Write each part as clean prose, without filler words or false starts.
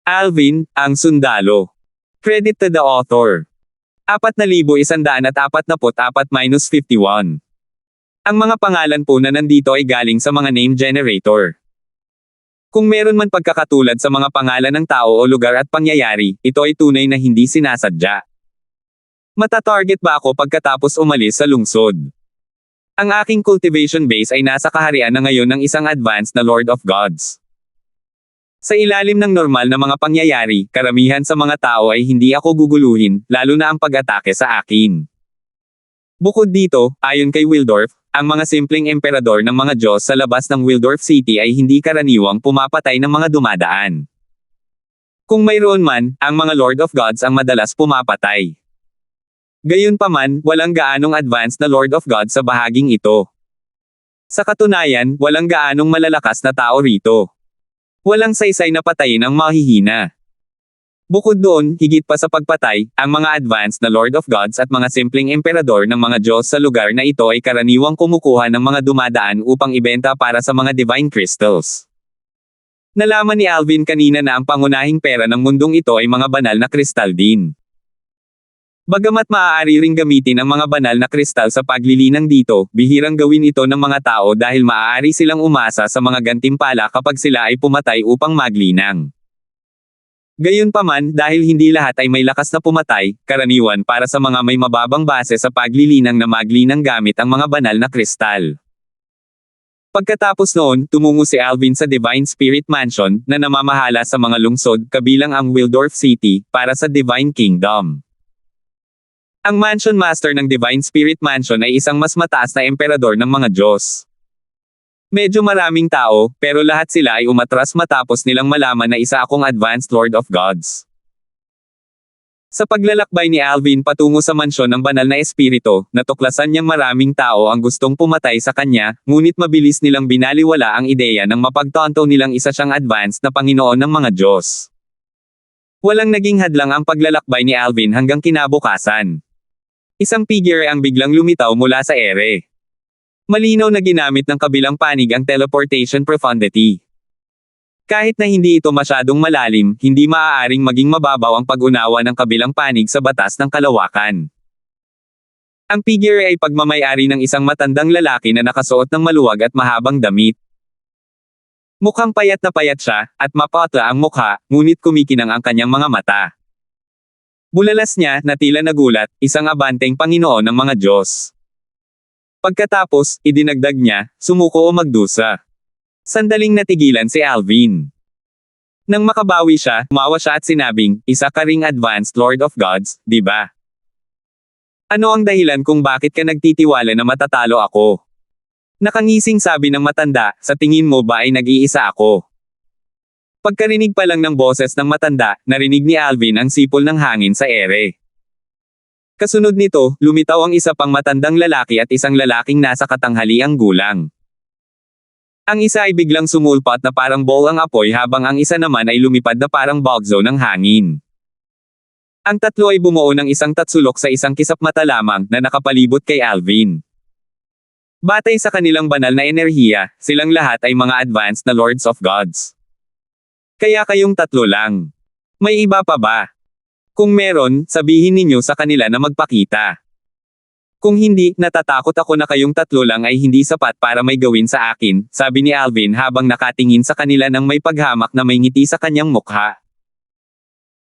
Alvin, ang sundalo. Credit to the author. 4,144-51. Ang mga pangalan po na nandito ay galing sa mga name generator. Kung meron man pagkakatulad sa mga pangalan ng tao o lugar at pangyayari, ito ay tunay na hindi sinasadya. Matatarget ba ako pagkatapos umalis sa lungsod? Ang aking cultivation base ay nasa kaharian na ngayon ng isang advanced na Lord of Gods. Sa ilalim ng normal na mga pangyayari, karamihan sa mga tao ay hindi ako guguluhin, lalo na ang pag-atake sa akin. Bukod dito, ayon kay Wildorf, ang mga simpleng emperador ng mga Diyos sa labas ng Wildorf City ay hindi karaniwang pumapatay ng mga dumadaan. Kung mayroon man, ang mga Lord of Gods ang madalas pumapatay. Gayunpaman, walang gaanong advanced na Lord of Gods sa bahaging ito. Sa katunayan, walang gaanong malalakas na tao rito. Walang saysay na patayin ang mahihina. Bukod doon, higit pa sa pagpatay, ang mga advanced na Lord of Gods at mga simpleng emperador ng mga Diyos sa lugar na ito ay karaniwang kumukuha ng mga dumadaan upang ibenta para sa mga divine crystals. Nalaman ni Alvin kanina na ang pangunahing pera ng mundong ito ay mga banal na kristal din. Bagamat maaari ring gamitin ang mga banal na kristal sa paglilinang dito, bihirang gawin ito ng mga tao dahil maaari silang umasa sa mga gantimpala kapag sila ay pumatay upang maglinang. Gayunpaman, dahil hindi lahat ay may lakas na pumatay, karaniwan para sa mga may mababang base sa paglilinang na maglinang gamit ang mga banal na kristal. Pagkatapos noon, tumungo si Alvin sa Divine Spirit Mansion, na namamahala sa mga lungsod, kabilang ang Wildorf City, para sa Divine Kingdom. Ang Mansion Master ng Divine Spirit Mansion ay isang mas mataas na emperador ng mga Diyos. Medyo maraming tao, pero lahat sila ay umatras matapos nilang malaman na isa akong advanced Lord of Gods. Sa paglalakbay ni Alvin patungo sa mansyon ng banal na espiritu, natuklasan niyang maraming tao ang gustong pumatay sa kanya, ngunit mabilis nilang binaliwala ang ideya ng mapagtanto nilang isa siyang advanced na Panginoon ng mga Diyos. Walang naging hadlang ang paglalakbay ni Alvin hanggang kinabukasan. Isang figure ang biglang lumitaw mula sa ere. Malinaw na ginamit ng kabilang panig ang teleportation profundity. Kahit na hindi ito masyadong malalim, hindi maaaring maging mababaw ang pag-unawa ng kabilang panig sa batas ng kalawakan. Ang figure ay pagmamayari ng isang matandang lalaki na nakasuot ng maluwag at mahabang damit. Mukhang payat na payat siya, at mapatla ang mukha, ngunit kumikinang ang kanyang mga mata. Bulalas niya, na tila nagulat, isang abanteng Panginoon ng mga Diyos. Pagkatapos, idinagdag niya, sumuko o magdusa. Sandaling natigilan si Alvin. Nang makabawi siya, tumawa siya at sinabing, isa ka ring advanced Lord of Gods, di ba? Ano ang dahilan kung bakit ka nagtitiwala na matatalo ako? Nakangising sabi ng matanda, sa tingin mo ba ay nag-iisa ako? Pagkarinig pa lang ng boses ng matanda, narinig ni Alvin ang sipol ng hangin sa ere. Kasunod nito, lumitaw ang isa pang matandang lalaki at isang lalaking nasa katanghaliang gulang. Ang isa ay biglang sumulpat na parang ball ang apoy habang ang isa naman ay lumipad na parang bagzo ng hangin. Ang tatlo ay bumuo ng isang tatsulok sa isang kisap mata lamang na nakapalibot kay Alvin. Batay sa kanilang banal na enerhiya, silang lahat ay mga advanced na Lords of Gods. Kaya kayong tatlo lang. May iba pa ba? Kung meron, sabihin ninyo sa kanila na magpakita. Kung hindi, natatakot ako na kayong tatlo lang ay hindi sapat para may gawin sa akin, sabi ni Alvin habang nakatingin sa kanila ng may paghamak na may ngiti sa kanyang mukha.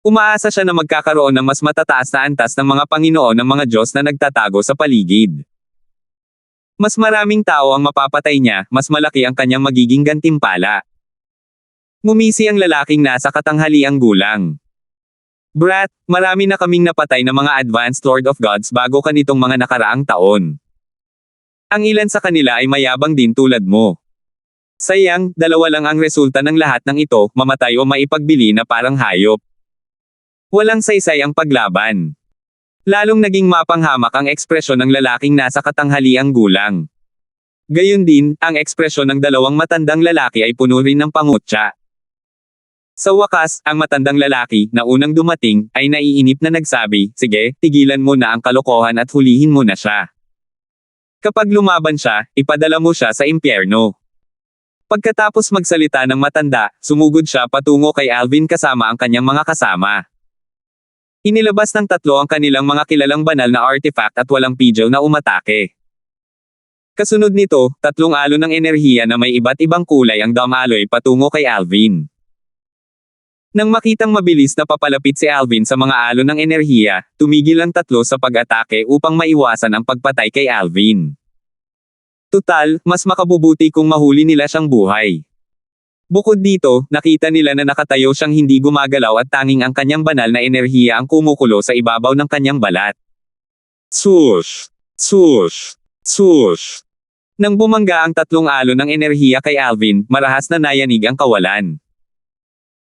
Umaasa siya na magkakaroon ng mas matataas na antas ng mga Panginoon ng mga Diyos na nagtatago sa paligid. Mas maraming tao ang mapapatay niya, mas malaki ang kanyang magiging gantimpala. Ngumisi ang lalaking nasa katanghaliang gulang. Brat, marami na kaming napatay na mga advanced Lord of Gods bago ka nitong mga nakaraang taon. Ang ilan sa kanila ay mayabang din tulad mo. Sayang, dalawa lang ang resulta ng lahat ng ito, mamatay o maipagbili na parang hayop. Walang saysay ang paglaban. Lalong naging mapanghamak ang ekspresyon ng lalaking nasa katanghaliang gulang. Gayon din, ang ekspresyon ng dalawang matandang lalaki ay puno rin ng pangutya. Sa wakas, ang matandang lalaki, na unang dumating, ay naiinip na nagsabi, sige, tigilan mo na ang kalokohan at hulihin mo na siya. Kapag lumaban siya, ipadala mo siya sa impyerno. Pagkatapos magsalita ng matanda, sumugod siya patungo kay Alvin kasama ang kanyang mga kasama. Inilabas ng tatlo ang kanilang mga kilalang banal na artifact at walang pidgel na umatake. Kasunod nito, tatlong alon ng enerhiya na may iba't ibang kulay ang dumaloy patungo kay Alvin. Nang makitang mabilis na papalapit si Alvin sa mga alon ng enerhiya, tumigil ang tatlo sa pag-atake upang maiwasan ang pagpatay kay Alvin. Tutal, mas makabubuti kung mahuli nila siyang buhay. Bukod dito, nakita nila na nakatayo siyang hindi gumagalaw at tanging ang kanyang banal na enerhiya ang kumukulo sa ibabaw ng kanyang balat. Swoosh! Swoosh! Swoosh! Nang bumangga ang tatlong alon ng enerhiya kay Alvin, marahas na nayanig ang kawalan.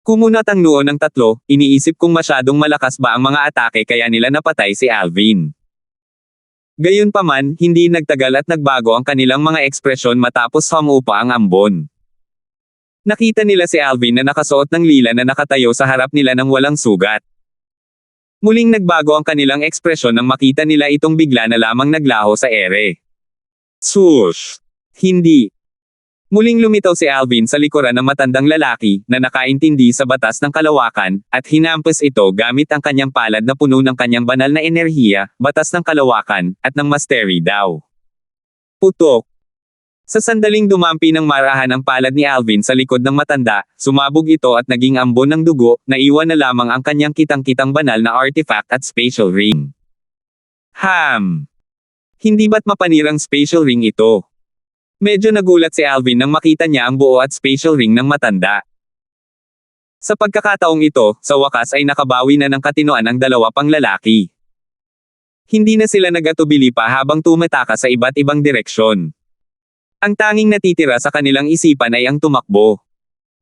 Kumunat ang noo ng tatlo, iniisip kung masyadong malakas ba ang mga atake kaya nila napatay si Alvin. Gayunpaman, hindi nagtagal at nagbago ang kanilang mga ekspresyon matapos humupa ang ambon. Nakita nila si Alvin na nakasuot ng lila na nakatayo sa harap nila ng walang sugat. Muling nagbago ang kanilang ekspresyon nang makita nila itong bigla na lamang naglaho sa ere. Swoosh! Hindi. Muling lumitaw si Alvin sa likuran ng matandang lalaki, na nakaintindi sa batas ng kalawakan, at hinampas ito gamit ang kanyang palad na puno ng kanyang banal na enerhiya, batas ng kalawakan, at ng mastery daw. Putok! Sa sandaling dumampi ng marahan ang palad ni Alvin sa likod ng matanda, sumabog ito at naging ambon ng dugo, naiwan na lamang ang kanyang kitang-kitang banal na artifact at spatial ring. Hindi ba't mapanirang spatial ring ito? Medyo nagulat si Alvin nang makita niya ang buo at spatial ring ng matanda. Sa pagkakataong ito, sa wakas ay nakabawi na ng katinoan ang dalawa pang lalaki. Hindi na sila nagatubili pa habang tumataka sa iba't ibang direksyon. Ang tanging natitira sa kanilang isipan ay ang tumakbo.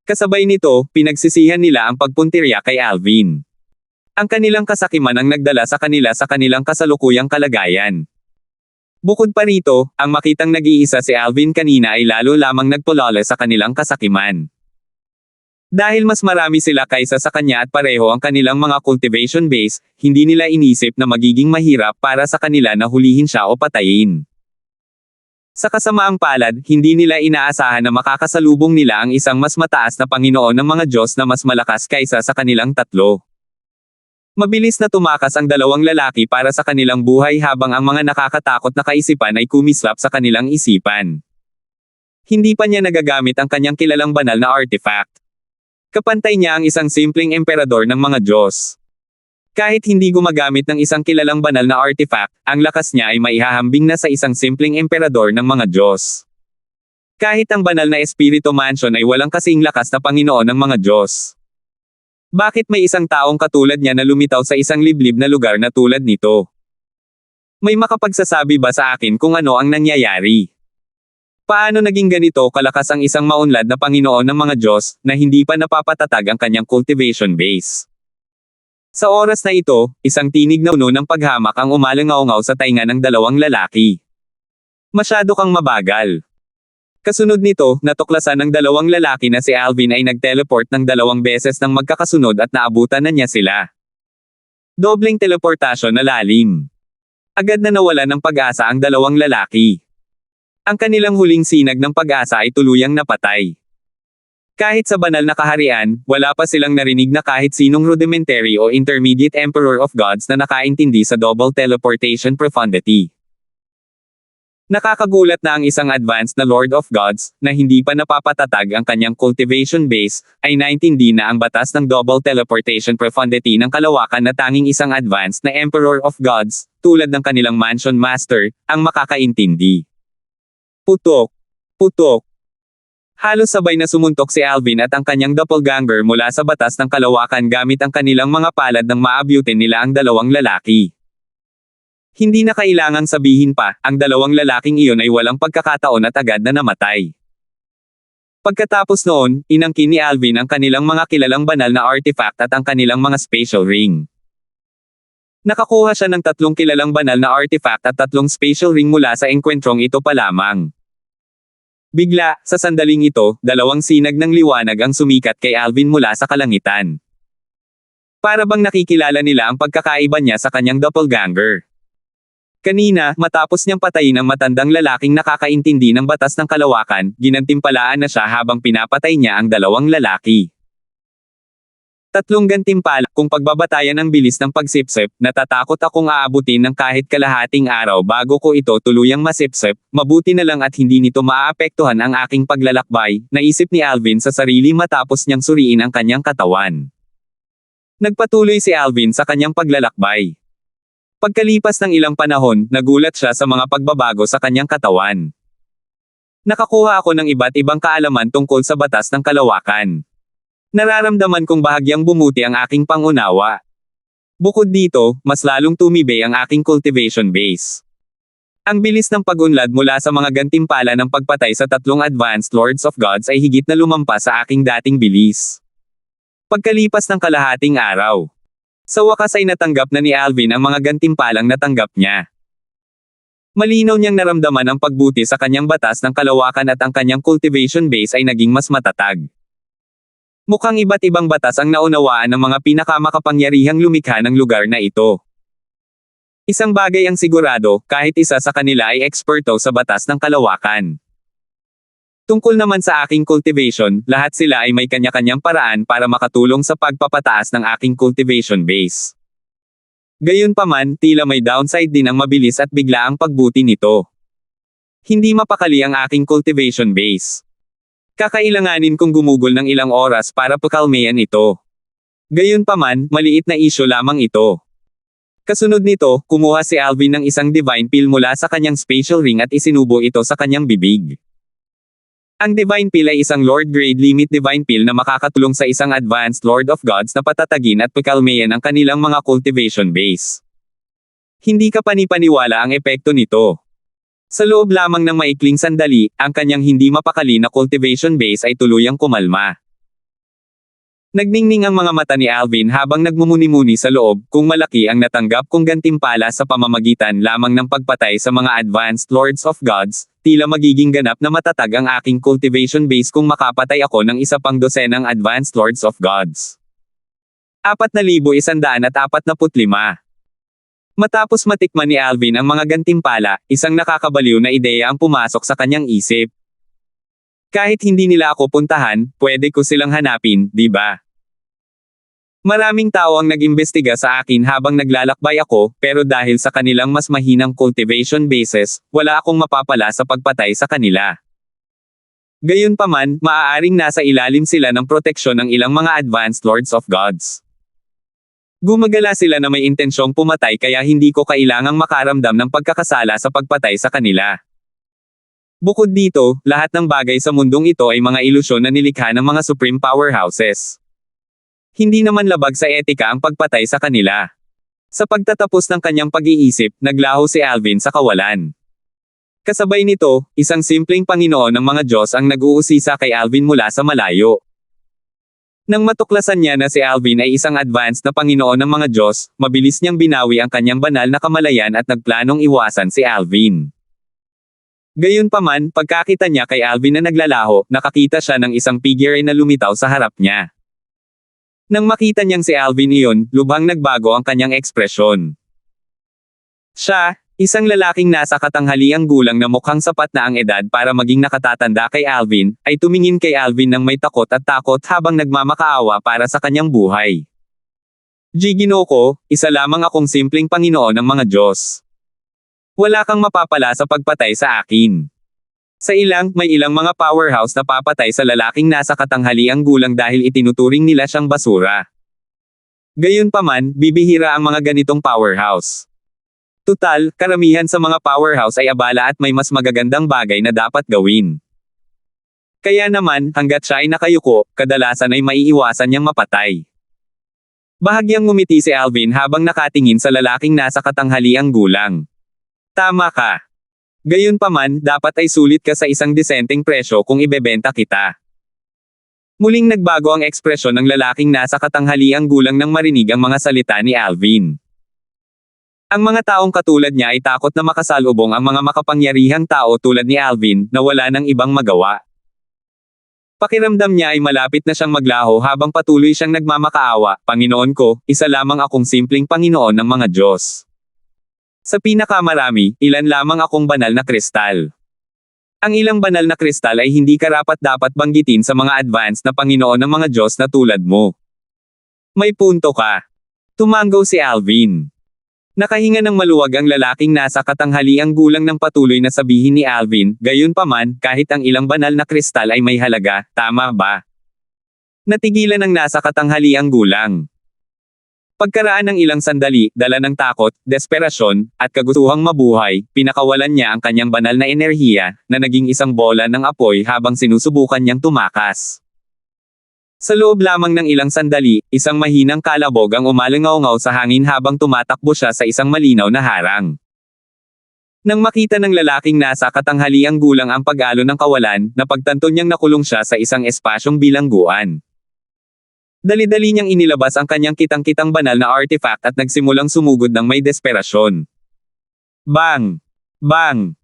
Kasabay nito, pinagsisihan nila ang pagpuntirya kay Alvin. Ang kanilang kasakiman ang nagdala sa kanilang kasalukuyang kalagayan. Bukod pa rito, ang makitang nag-iisa si Alvin kanina ay lalo lamang nagpulala sa kanilang kasakiman. Dahil mas marami sila kaysa sa kanya at pareho ang kanilang mga cultivation base, hindi nila inisip na magiging mahirap para sa kanila na hulihin siya o patayin. Sa kasamaang palad, hindi nila inaasahan na makakasalubong nila ang isang mas mataas na Panginoon ng mga Diyos na mas malakas kaysa sa kanilang tatlo. Mabilis na tumakas ang dalawang lalaki para sa kanilang buhay habang ang mga nakakatakot na kaisipan ay kumislap sa kanilang isipan. Hindi pa niya nagagamit ang kanyang kilalang banal na artifact. Kapantay niya ang isang simpleng emperador ng mga Diyos. Kahit hindi gumagamit ng isang kilalang banal na artifact, ang lakas niya ay maihahambing na sa isang simpleng emperador ng mga Diyos. Kahit ang banal na Espiritu Mansion ay walang kasing lakas na Panginoon ng mga Diyos. Bakit may isang taong katulad niya na lumitaw sa isang liblib na lugar na tulad nito? May makapagsasabi ba sa akin kung ano ang nangyayari? Paano naging ganito kalakas ang isang maunlad na Panginoon ng mga Diyos, na hindi pa napapatatag ang kanyang cultivation base? Sa oras na ito, isang tinig na puno ng paghamak ang umalangaw-ngaw sa tainga ng dalawang lalaki. Masyado kang mabagal. Kasunod nito, natuklasan ng dalawang lalaki na si Alvin ay nag-teleport ng 2 beses ng magkakasunod at naabutan na niya sila. Dobleng teleportasyon na lalim. Agad na nawala ng pag-asa ang dalawang lalaki. Ang kanilang huling sinag ng pag-asa ay tuluyang napatay. Kahit sa banal na kaharian, wala pa silang narinig na kahit sinong rudimentary o intermediate emperor of gods na nakaintindi sa double teleportation profundity. Nakakagulat na ang isang advanced na Lord of Gods, na hindi pa napapatatag ang kanyang cultivation base, ay naintindi na ang batas ng double teleportation profundity ng kalawakan na tanging isang advanced na Emperor of Gods, tulad ng kanilang Mansion Master, ang makakaintindi. Putok! Putok! Halos sabay na sumuntok si Alvin at ang kanyang doppelganger mula sa batas ng kalawakan gamit ang kanilang mga palad nang maabutin nila ang dalawang lalaki. Hindi na kailangang sabihin pa, ang dalawang lalaking iyon ay walang pagkakataon at agad na namatay. Pagkatapos noon, inangkin ni Alvin ang kanilang mga kilalang banal na artifact at ang kanilang mga spatial ring. Nakakuha siya ng 3 kilalang banal na artifact at 3 spatial ring mula sa engkwentrong ito pa lamang. Bigla, sa sandaling ito, 2 sinag ng liwanag ang sumikat kay Alvin mula sa kalangitan. Para bang nakikilala nila ang pagkakaiba niya sa kanyang doppelganger. Kanina, matapos niyang patayin ang matandang lalaking nakakaintindi ng batas ng kalawakan, ginantimpalaan na siya habang pinapatay niya ang dalawang lalaki. Tatlong gantimpala, kung pagbabatayan ang bilis ng pagsipsip, natatakot akong aabutin ng kahit kalahating araw bago ko ito tuluyang masipsip, mabuti na lang at hindi nito maaapektuhan ang aking paglalakbay, naisip ni Alvin sa sarili matapos niyang suriin ang kanyang katawan. Nagpatuloy si Alvin sa kanyang paglalakbay. Pagkalipas ng ilang panahon, nagulat siya sa mga pagbabago sa kanyang katawan. Nakakuha ako ng iba't ibang kaalaman tungkol sa batas ng kalawakan. Nararamdaman kong bahagyang bumuti ang aking pangunawa. Bukod dito, mas lalong tumibay ang aking cultivation base. Ang bilis ng pag-unlad mula sa mga gantimpala ng pagpatay sa tatlong advanced Lords of Gods ay higit na lumampas sa aking dating bilis. Pagkalipas ng kalahating araw, sa wakas ay natanggap na ni Alvin ang mga gantimpalang natanggap niya. Malinaw niyang naramdaman ang pagbuti sa kanyang batas ng kalawakan at ang kanyang cultivation base ay naging mas matatag. Mukhang iba't ibang batas ang naunawaan ng mga pinakamakapangyarihang lumikha ng lugar na ito. Isang bagay ang sigurado, kahit isa sa kanila ay eksperto sa batas ng kalawakan. Tungkol naman sa aking cultivation, lahat sila ay may kanya-kanyang paraan para makatulong sa pagpapataas ng aking cultivation base. Gayunpaman, tila may downside din ang mabilis at biglaang pagbuti nito. Hindi mapakali ang aking cultivation base. Kakailanganin kong gumugol ng ilang oras para pakalmayan ito. Gayunpaman, maliit na isyu lamang ito. Kasunod nito, kumuha si Alvin ng isang divine pill mula sa kanyang spatial ring at isinubo ito sa kanyang bibig. Ang divine pill ay isang Lord Grade Limit divine pill na makakatulong sa isang advanced Lord of Gods na patatagin at pakalmayan ang kanilang mga cultivation base. Hindi ka panipaniwala ang epekto nito. Sa loob lamang ng maikling sandali, ang kanyang hindi mapakali na cultivation base ay tuluyang kumalma. Nagningning ang mga mata ni Alvin habang nagmumuni-muni sa loob, kung malaki ang natanggap kong gantimpala sa pamamagitan lamang ng pagpatay sa mga advanced Lords of Gods, tila magiging ganap na matatag ang aking cultivation base kung makapatay ako ng isa pang dosenang advanced Lords of Gods. 4,145 Matapos matikman ni Alvin ang mga gantimpala, isang nakakabaliw na ideya ang pumasok sa kanyang isip. Kahit hindi nila ako puntahan, pwede ko silang hanapin, di ba? Maraming tao ang nag-imbestiga sa akin habang naglalakbay ako, pero dahil sa kanilang mas mahinang cultivation bases, wala akong mapapala sa pagpatay sa kanila. Gayunpaman, maaaring nasa ilalim sila ng proteksyon ng ilang mga advanced Lords of Gods. Gumagala sila na may intensyong pumatay kaya hindi ko kailangang makaramdam ng pagkakasala sa pagpatay sa kanila. Bukod dito, lahat ng bagay sa mundong ito ay mga ilusyon na nilikha ng mga supreme powerhouses. Hindi naman labag sa etika ang pagpatay sa kanila. Sa pagtatapos ng kanyang pag-iisip, naglaho si Alvin sa kawalan. Kasabay nito, isang simpleng Panginoon ng mga Diyos ang nag-uusisa kay Alvin mula sa malayo. Nang matuklasan niya na si Alvin ay isang advanced na Panginoon ng mga Diyos, mabilis niyang binawi ang kanyang banal na kamalayan at nagplanong iwasan si Alvin. Gayunpaman, pagkakita niya kay Alvin na naglalaho, nakakita siya ng isang figure na lumitaw sa harap niya. Nang makita niyang si Alvin iyon, lubhang nagbago ang kanyang ekspresyon. Siya, isang lalaking nasa katanghaliang gulang na mukhang sapat na ang edad para maging nakatatanda kay Alvin, ay tumingin kay Alvin ng may takot at takot habang nagmamakaawa para sa kanyang buhay. Ginoo, isa lamang akong simpleng Panginoon ng mga Diyos. Wala kang mapapala sa pagpatay sa akin. May ilang mga powerhouse na papatay sa lalaking nasa katanghaliang gulang dahil itinuturing nila siyang basura. Gayunpaman, bibihira ang mga ganitong powerhouse. Tutal, karamihan sa mga powerhouse ay abala at may mas magagandang bagay na dapat gawin. Kaya naman, hanggat siya ay nakayuko, kadalasan ay maiiwasan niyang mapatay. Bahagyang ngumiti si Alvin habang nakatingin sa lalaking nasa katanghaliang gulang. Tama ka. Gayunpaman, dapat ay sulit ka sa isang disenteng presyo kung ibebenta kita. Muling nagbago ang ekspresyon ng lalaking nasa katanghaliang gulang nang marinig ang mga salita ni Alvin. Ang mga taong katulad niya ay takot na makasalubong ang mga makapangyarihang tao tulad ni Alvin, na wala nang ibang magawa. Pakiramdam niya ay malapit na siyang maglaho habang patuloy siyang nagmamakaawa, Panginoon ko, isa lamang akong simpleng Panginoon ng mga Diyos. Sa pinakamarami, ilan lamang akong banal na kristal. Ang ilang banal na kristal ay hindi karapat-dapat banggitin sa mga advanced na Panginoon ng mga Diyos na tulad mo. May punto ka. Tumanggaw si Alvin. Nakahinga ng maluwag ang lalaking nasa katanghaliang gulang ng patuloy na sabihin ni Alvin, gayunpaman, kahit ang ilang banal na kristal ay may halaga, tama ba? Natigilan ang nasa katanghaliang gulang. Pagkaraan ng ilang sandali, dala ng takot, desperasyon, at kagustuhang mabuhay, pinakawalan niya ang kanyang banal na enerhiya, na naging isang bola ng apoy habang sinusubukan niyang tumakas. Sa loob lamang ng ilang sandali, isang mahinang kalabog ang umalingaw-ngaw sa hangin habang tumatakbo siya sa isang malinaw na harang. Nang makita ng lalaking nasa katanghaliang gulang ang pag-alo ng kawalan, napagtanto niyang nakulong siya sa isang espasyong bilangguan. Dali-dali niyang inilabas ang kanyang kitang-kitang banal na artifact at nagsimulang sumugod ng may desperasyon. Bang! Bang!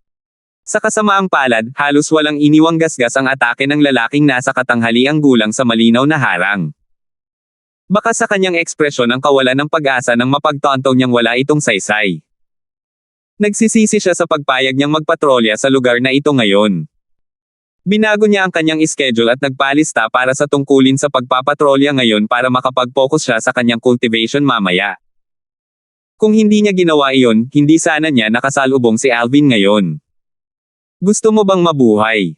Sa kasamaang palad, halos walang iniwang gasgas ang atake ng lalaking nasa katanghaliang gulang sa malinaw na harang. Baka sa kanyang ekspresyon ang kawalan ng pag-asa nang mapagtanto niyang wala itong saysay. Nagsisisi siya sa pagpayag niyang magpatrolya sa lugar na ito ngayon. Binago niya ang kanyang schedule at nagpalista para sa tungkulin sa pagpapatrolya ngayon para makapag-focus siya sa kanyang cultivation mamaya. Kung hindi niya ginawa iyon, hindi sana niya nakasalubong si Alvin ngayon. Gusto mo bang mabuhay?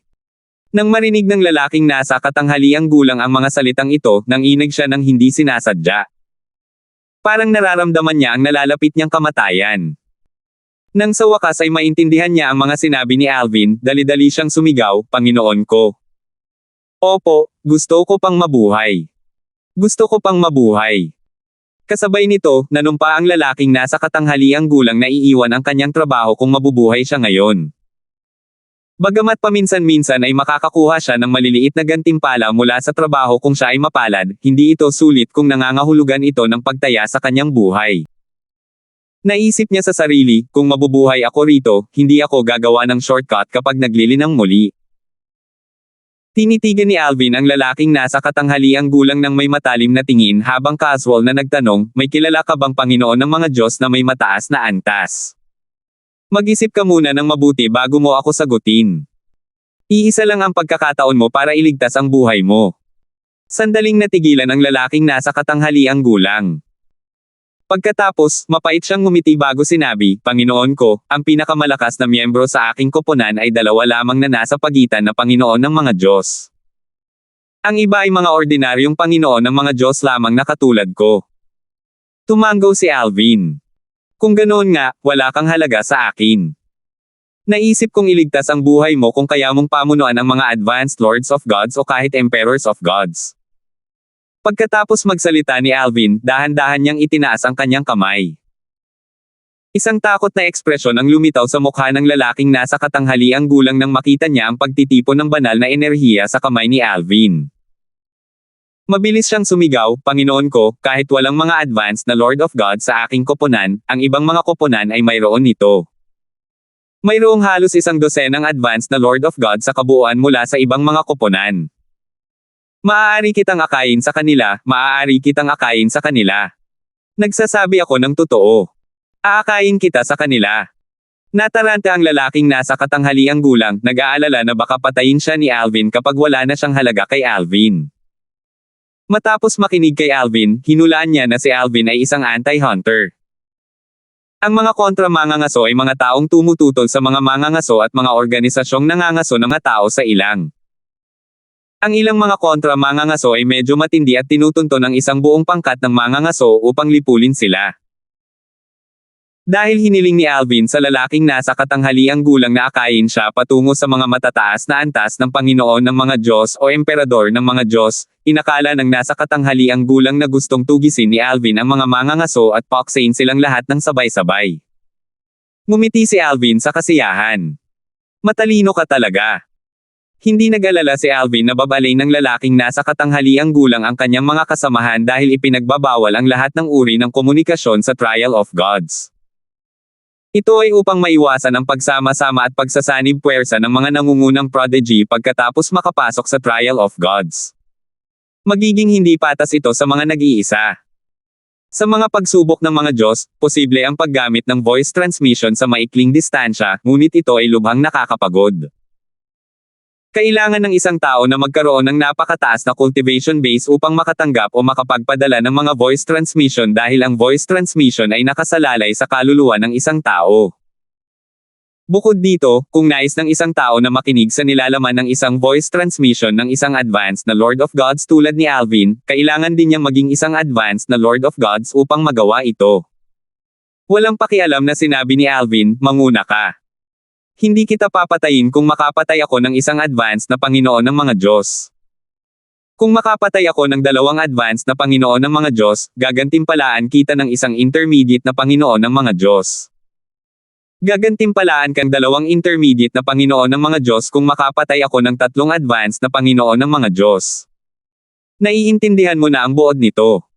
Nang marinig ng lalaking nasa katanghaliang gulang ang mga salitang ito, nanginig siya ng hindi sinasadya. Parang nararamdaman niya ang nalalapit niyang kamatayan. Nang sa wakas ay maintindihan niya ang mga sinabi ni Alvin, dali-dali siyang sumigaw, Panginoon ko. Opo, gusto ko pang mabuhay. Gusto ko pang mabuhay. Kasabay nito, nanumpa ang lalaking nasa katanghaliang gulang na iiwan ang kanyang trabaho kung mabubuhay siya ngayon. Bagamat paminsan-minsan ay makakakuha siya ng maliliit na gantimpala mula sa trabaho kung siya ay mapalad, hindi ito sulit kung nangangahulugan ito ng pagtaya sa kanyang buhay. Naisip niya sa sarili, kung mabubuhay ako rito, hindi ako gagawa ng shortcut kapag naglilinang muli. Tinitigan ni Alvin ang lalaking nasa katanghaliang gulang ng may matalim na tingin habang casual na nagtanong, may kilala ka bang Panginoon ng mga Diyos na may mataas na antas? Mag-isip ka muna ng mabuti bago mo ako sagutin. Iisa lang ang pagkakataon mo para iligtas ang buhay mo. Sandaling natigilan ang lalaking nasa katanghaliang gulang. Pagkatapos, mapait siyang ngumiti bago sinabi, Panginoon ko, ang pinakamalakas na miyembro sa aking koponan ay dalawa lamang na nasa pagitan na Panginoon ng mga Diyos. Ang iba ay mga ordinaryong Panginoon ng mga Diyos lamang na katulad ko. Tumanggaw si Alvin. Kung ganoon nga, wala kang halaga sa akin. Naisip kong iligtas ang buhay mo kung kaya mong pamunuan ang mga advanced lords of gods o kahit emperors of gods. Pagkatapos magsalita ni Alvin, dahan-dahan niyang itinaas ang kanyang kamay. Isang takot na ekspresyon ang lumitaw sa mukha ng lalaking nasa katanghaliang gulang nang makita niya ang pagtitipon ng banal na enerhiya sa kamay ni Alvin. Mabilis siyang sumigaw, Panginoon ko, kahit walang mga advanced na Lord of God sa aking koponan, ang ibang mga koponan ay mayroon nito. Mayroong halos 100 advanced na Lord of God sa kabuuan mula sa ibang mga koponan. Maaari kitang akayin sa kanila, maaari kitang akayin sa kanila. Nagsasabi ako ng totoo. Aakayin kita sa kanila. Nataranta ang lalaking nasa katanghaliang gulang, nag-aalala na baka patayin siya ni Alvin kapag wala na siyang halaga kay Alvin. Matapos makinig kay Alvin, hinulaan niya na si Alvin ay isang anti-hunter. Ang mga kontra-mangangaso ay mga taong tumututol sa mga mangangaso at mga organisasyong nangangaso ng mga tao sa ilang. Ang ilang mga kontra-mangangaso ay medyo matindi at tinutunto ng isang buong pangkat ng mangangaso upang lipulin sila. Dahil hiniling ni Alvin sa lalaking nasa katanghaliang gulang na akayin siya patungo sa mga matataas na antas ng Panginoon ng mga Diyos o Emperador ng mga Diyos, inakala ng nasa katanghaliang gulang na gustong tugisin ni Alvin ang mga mangangaso at paksain silang lahat ng sabay-sabay. Ngumiti si Alvin sa kasiyahan. Matalino ka talaga. Hindi nag-alala si Alvin na babalay ng lalaking nasa katanghaliang gulang ang kanyang mga kasamahan dahil ipinagbabawal ang lahat ng uri ng komunikasyon sa Trial of Gods. Ito ay upang maiwasan ang pagsama-sama at pagsasanib puwersa ng mga nangungunang prodigy pagkatapos makapasok sa Trial of Gods. Magiging hindi patas ito sa mga nag-iisa. Sa mga pagsubok ng mga Diyos, posible ang paggamit ng voice transmission sa maikling distansya, ngunit ito ay lubhang nakakapagod. Kailangan ng isang tao na magkaroon ng napakataas na cultivation base upang makatanggap o makapagpadala ng mga voice transmission dahil ang voice transmission ay nakasalalay sa kaluluwa ng isang tao. Bukod dito, kung nais ng isang tao na makinig sa nilalaman ng isang voice transmission ng isang advanced na Lord of Gods tulad ni Alvin, kailangan din niyang maging isang advanced na Lord of Gods upang magawa ito. Walang pakialam na sinabi ni Alvin, manguna ka. Hindi kita papatayin kung makapatay ako ng isang advanced na Panginoon ng mga Diyos. Kung makapatay ako ng dalawang advanced na Panginoon ng mga Diyos, gagantimpalaan kita ng isang intermediate na Panginoon ng mga Diyos. Gagantimpalaan kang dalawang intermediate na Panginoon ng mga Diyos kung makapatay ako ng tatlong advanced na Panginoon ng mga Diyos. Naiintindihan mo na ang buod nito.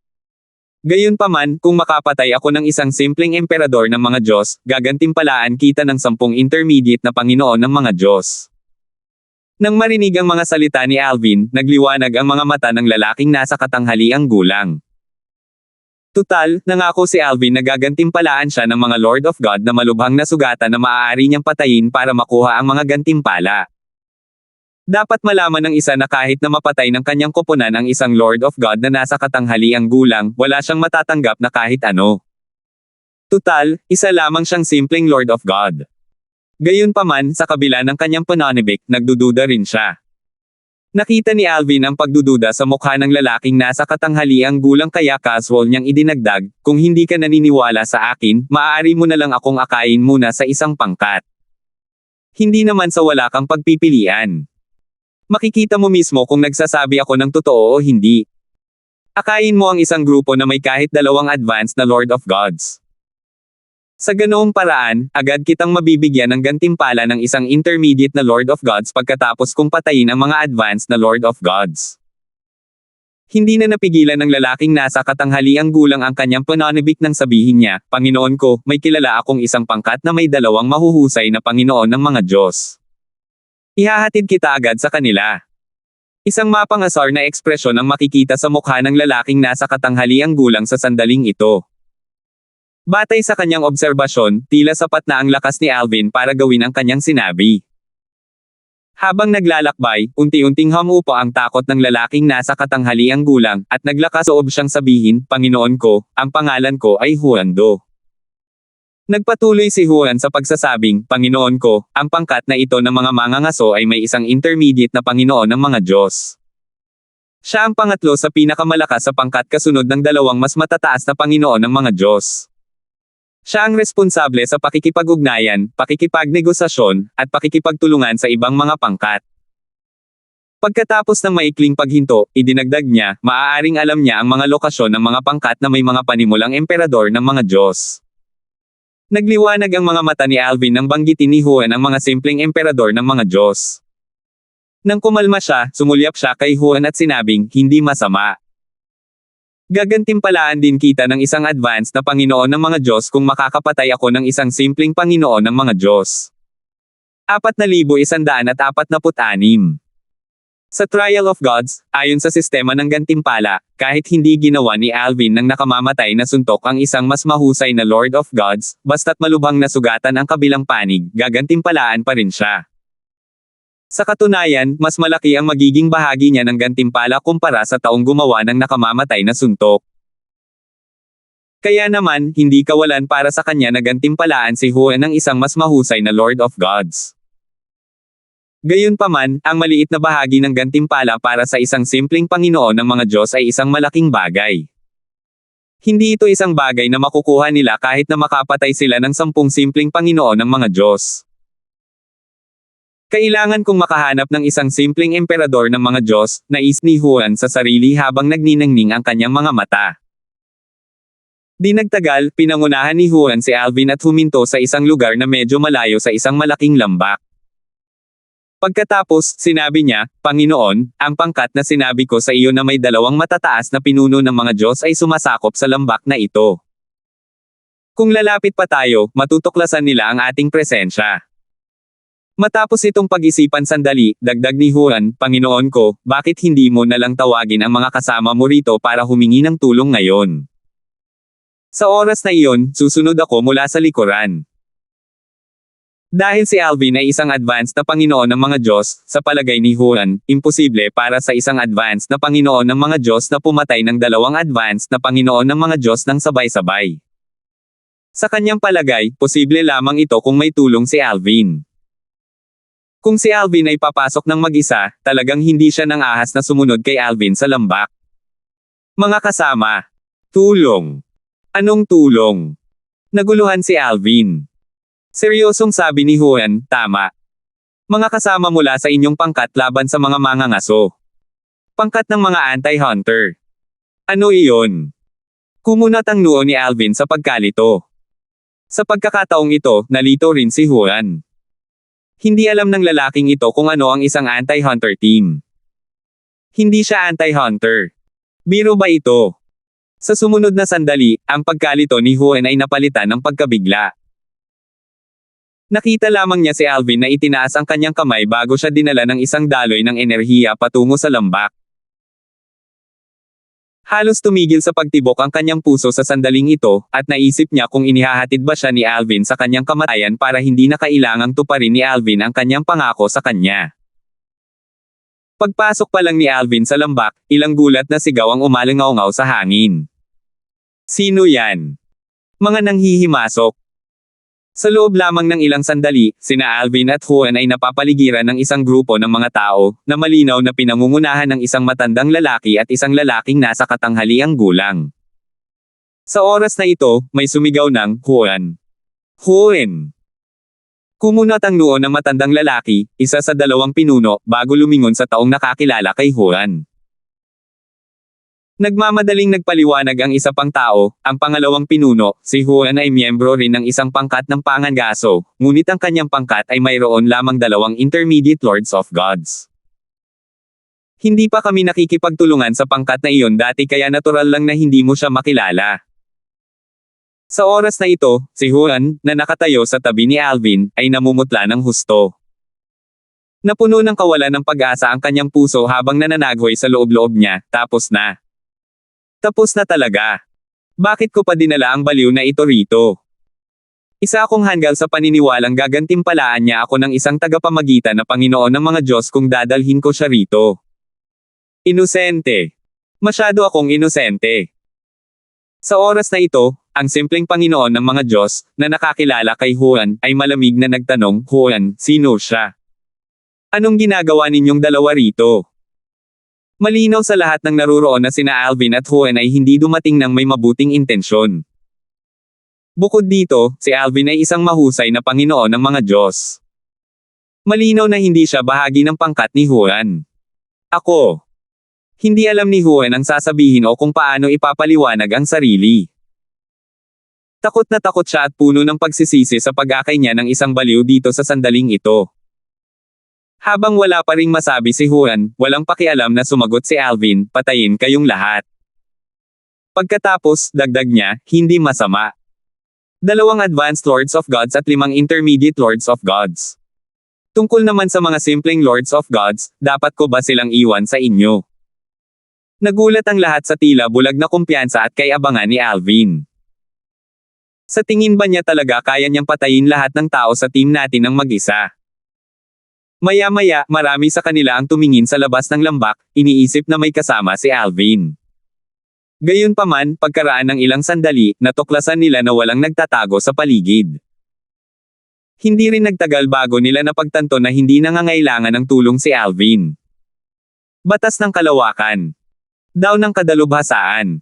Gayunpaman, kung makapatay ako ng isang simpleng emperador ng mga Diyos, gagantimpalaan kita ng 10 intermediate na Panginoon ng mga Diyos. Nang marinig ang mga salita ni Alvin, nagliwanag ang mga mata ng lalaking nasa katanghaliang gulang. Tutal, nangako si Alvin na gagantimpalaan siya ng mga Lord of God na malubhang na sugatan na maaari niyang patayin para makuha ang mga gantimpala. Dapat malaman ng isa na kahit na mapatay ng kanyang koponan ang isang Lord of God na nasa katanghaliang gulang, wala siyang matatanggap na kahit ano. Tutal, isa lamang siyang simpleng Lord of God. Gayunpaman, sa kabila ng kanyang pananibik, nagdududa rin siya. Nakita ni Alvin ang pagdududa sa mukha ng lalaking nasa katanghaliang gulang kaya casual niyang idinagdag, kung hindi ka naniniwala sa akin, maaari mo na lang akong akayin muna sa isang pangkat. Hindi naman sa wala kang pagpipilian. Makikita mo mismo kung nagsasabi ako ng totoo o hindi. Akayin mo ang isang grupo na may kahit dalawang advanced na Lord of Gods. Sa ganoong paraan, agad kitang mabibigyan ng gantimpala ng isang intermediate na Lord of Gods pagkatapos kong patayin ang mga advanced na Lord of Gods. Hindi na napigilan ng lalaking nasa katanghaliang gulang ang kanyang pananibik nang sabihin niya, Panginoon ko, may kilala akong isang pangkat na may dalawang mahuhusay na Panginoon ng mga Diyos. Ihahatid kita agad sa kanila. Isang mapangasar na ekspresyon ang makikita sa mukha ng lalaking nasa katanghaliang gulang sa sandaling ito. Batay sa kanyang obserbasyon, tila sapat na ang lakas ni Alvin para gawin ang kanyang sinabi. Habang naglalakbay, unti-unting humupa ang takot ng lalaking nasa katanghaliang gulang, at naglakas-loob siyang sabihin, Panginoon ko, ang pangalan ko ay Juan Do. Nagpatuloy si Juan sa pagsasabing, Panginoon ko, ang pangkat na ito ng mga mangangaso ay may isang intermediate na Panginoon ng mga Diyos. Siya ang pangatlo sa pinakamalakas sa pangkat kasunod ng dalawang mas matataas na Panginoon ng mga Diyos. Siya ang responsable sa pakikipag-ugnayan, pakikipagnegosasyon, at pakikipagtulungan sa ibang mga pangkat. Pagkatapos ng maikling paghinto, idinagdag niya, maaaring alam niya ang mga lokasyon ng mga pangkat na may mga panimulang emperador ng mga Diyos. Nagliwanag ang mga mata ni Alvin nang banggitin ni Juan ang mga simpleng emperador ng mga Diyos. Nang kumalma siya, sumulyap siya kay Juan at sinabing, hindi masama. Gagantimpalaan din kita ng isang advanced na Panginoon ng mga Diyos kung makakapatay ako ng isang simpleng Panginoon ng mga Diyos. 4,146. Sa Trial of Gods, ayon sa sistema ng gantimpala, kahit hindi ginawa ni Alvin ng nakamamatay na suntok ang isang mas mahusay na Lord of Gods, basta't malubhang nasugatan ang kabilang panig, gagantimpalaan pa rin siya. Sa katunayan, mas malaki ang magiging bahagi niya ng gantimpala kumpara sa taong gumawa ng nakamamatay na suntok. Kaya naman, hindi kawalan para sa kanya na gantimpalaan si Juan ng isang mas mahusay na Lord of Gods. Gayunpaman, ang maliit na bahagi ng gantimpala para sa isang simpleng Panginoon ng mga Diyos ay isang malaking bagay. Hindi ito isang bagay na makukuha nila kahit na makapatay sila ng 10 simpleng Panginoon ng mga Diyos. Kailangan kong makahanap ng isang simpleng emperador ng mga Diyos, nais ni Juan sa sarili habang nagniningning ang kanyang mga mata. Di nagtagal, pinangunahan ni Juan si Alvin at huminto sa isang lugar na medyo malayo sa isang malaking lambak. Pagkatapos, sinabi niya, Panginoon, ang pangkat na sinabi ko sa iyo na may dalawang matataas na pinuno ng mga Diyos ay sumasakop sa lambak na ito. Kung lalapit pa tayo, matutuklasan nila ang ating presensya. Matapos itong pag-isipan sandali, dagdag ni Juan, Panginoon ko, bakit hindi mo nalang tawagin ang mga kasama mo rito para humingi ng tulong ngayon? Sa oras na iyon, susunod ako mula sa likuran. Dahil si Alvin ay isang advanced na Panginoon ng mga Diyos, sa palagay ni Juan, imposible para sa isang advanced na Panginoon ng mga Diyos na pumatay ng dalawang advanced na Panginoon ng mga Diyos ng sabay-sabay. Sa kanyang palagay, posible lamang ito kung may tulong si Alvin. Kung si Alvin ay papasok ng mag-isa, talagang hindi siya nang ahas na sumunod kay Alvin sa lambak. Mga kasama. Tulong. Anong tulong? Naguluhan si Alvin. Seryosong sabi ni Juan, tama. Mga kasama mula sa inyong pangkat laban sa mga mangangaso. Pangkat ng mga anti-hunter. Ano iyon? Kumunat ang noo ni Alvin sa pagkalito. Sa pagkakataong ito, nalito rin si Juan. Hindi alam ng lalaking ito kung ano ang isang anti-hunter team. Hindi siya anti-hunter. Biro ba ito? Sa sumunod na sandali, ang pagkalito ni Juan ay napalitan ng pagkabigla. Nakita lamang niya si Alvin na itinaas ang kanyang kamay bago siya dinala ng isang daloy ng enerhiya patungo sa lambak. Halos tumigil sa pagtibok ang kanyang puso sa sandaling ito, at naisip niya kung inihahatid ba siya ni Alvin sa kanyang kamatayan para hindi na kailangang tuparin ni Alvin ang kanyang pangako sa kanya. Pagpasok pa lang ni Alvin sa lambak, ilang gulat na sigaw ang umalingaw-ngaw sa hangin. Sino yan? Mga nanghihimasok. Sa loob lamang ng ilang sandali, sina Alvin at Juan ay napapaligiran ng isang grupo ng mga tao, na malinaw na pinangungunahan ng isang matandang lalaki at isang lalaking nasa katanghaliang gulang. Sa oras na ito, may sumigaw ng, Juan. Juan! Kumunat ang noo ng matandang lalaki, isa sa dalawang pinuno, bago lumingon sa taong nakakilala kay Juan. Nagmamadaling nagpaliwanag ang isa pang tao, ang pangalawang pinuno, si Juan ay miyembro rin ng isang pangkat ng pangangaso, ngunit ang kanyang pangkat ay mayroon lamang dalawang intermediate lords of gods. Hindi pa kami nakikipagtulungan sa pangkat na iyon dati kaya natural lang na hindi mo siya makilala. Sa oras na ito, si Juan, na nakatayo sa tabi ni Alvin, ay namumutla ng husto. Napuno ng kawalan ng pag-asa ang kanyang puso habang nananaghoy sa loob-loob niya, tapos na. Tapos na talaga. Bakit ko pa dinala ang baliw na ito rito? Isa akong hanggal sa paniniwalang gagantimpalaan niya ako ng isang tagapamagitan na Panginoon ng mga Diyos kung dadalhin ko siya rito. Inosente. Masyado akong inosente. Sa oras na ito, ang simpleng Panginoon ng mga Diyos, na nakakilala kay Juan, ay malamig na nagtanong, Juan, sino siya? Anong ginagawa ninyong dalawa rito? Malinaw sa lahat ng naruroon na sina Alvin at Juan ay hindi dumating ng may mabuting intensyon. Bukod dito, si Alvin ay isang mahusay na Panginoon ng mga Diyos. Malinaw na hindi siya bahagi ng pangkat ni Juan. Ako. Hindi alam ni Juan ang sasabihin o kung paano ipapaliwanag ang sarili. Takot na takot siya at puno ng pagsisisi sa pag-akay niya ng isang baliw dito sa sandaling ito. Habang wala pa ring masabi si Juan, walang pakialam na sumagot si Alvin, patayin kayong lahat. Pagkatapos, dagdag niya, hindi masama. 2 advanced Lords of Gods at 5 intermediate Lords of Gods. Tungkol naman sa mga simpleng Lords of Gods, dapat ko ba silang iwan sa inyo? Nagulat ang lahat sa tila bulag na kumpiyansa at kay-abangan ni Alvin. Sa tingin ba niya talaga kaya niyang patayin lahat ng tao sa team natin ng mag-isa? Maya-maya, marami sa kanila ang tumingin sa labas ng lambak, iniisip na may kasama si Alvin. Gayunpaman, pagkaraan ng ilang sandali, natuklasan nila na walang nagtatago sa paligid. Hindi rin nagtagal bago nila napagtanto na hindi nangangailangan ng tulong si Alvin. Batas ng kalawakan. Daw ng kadalubhasaan.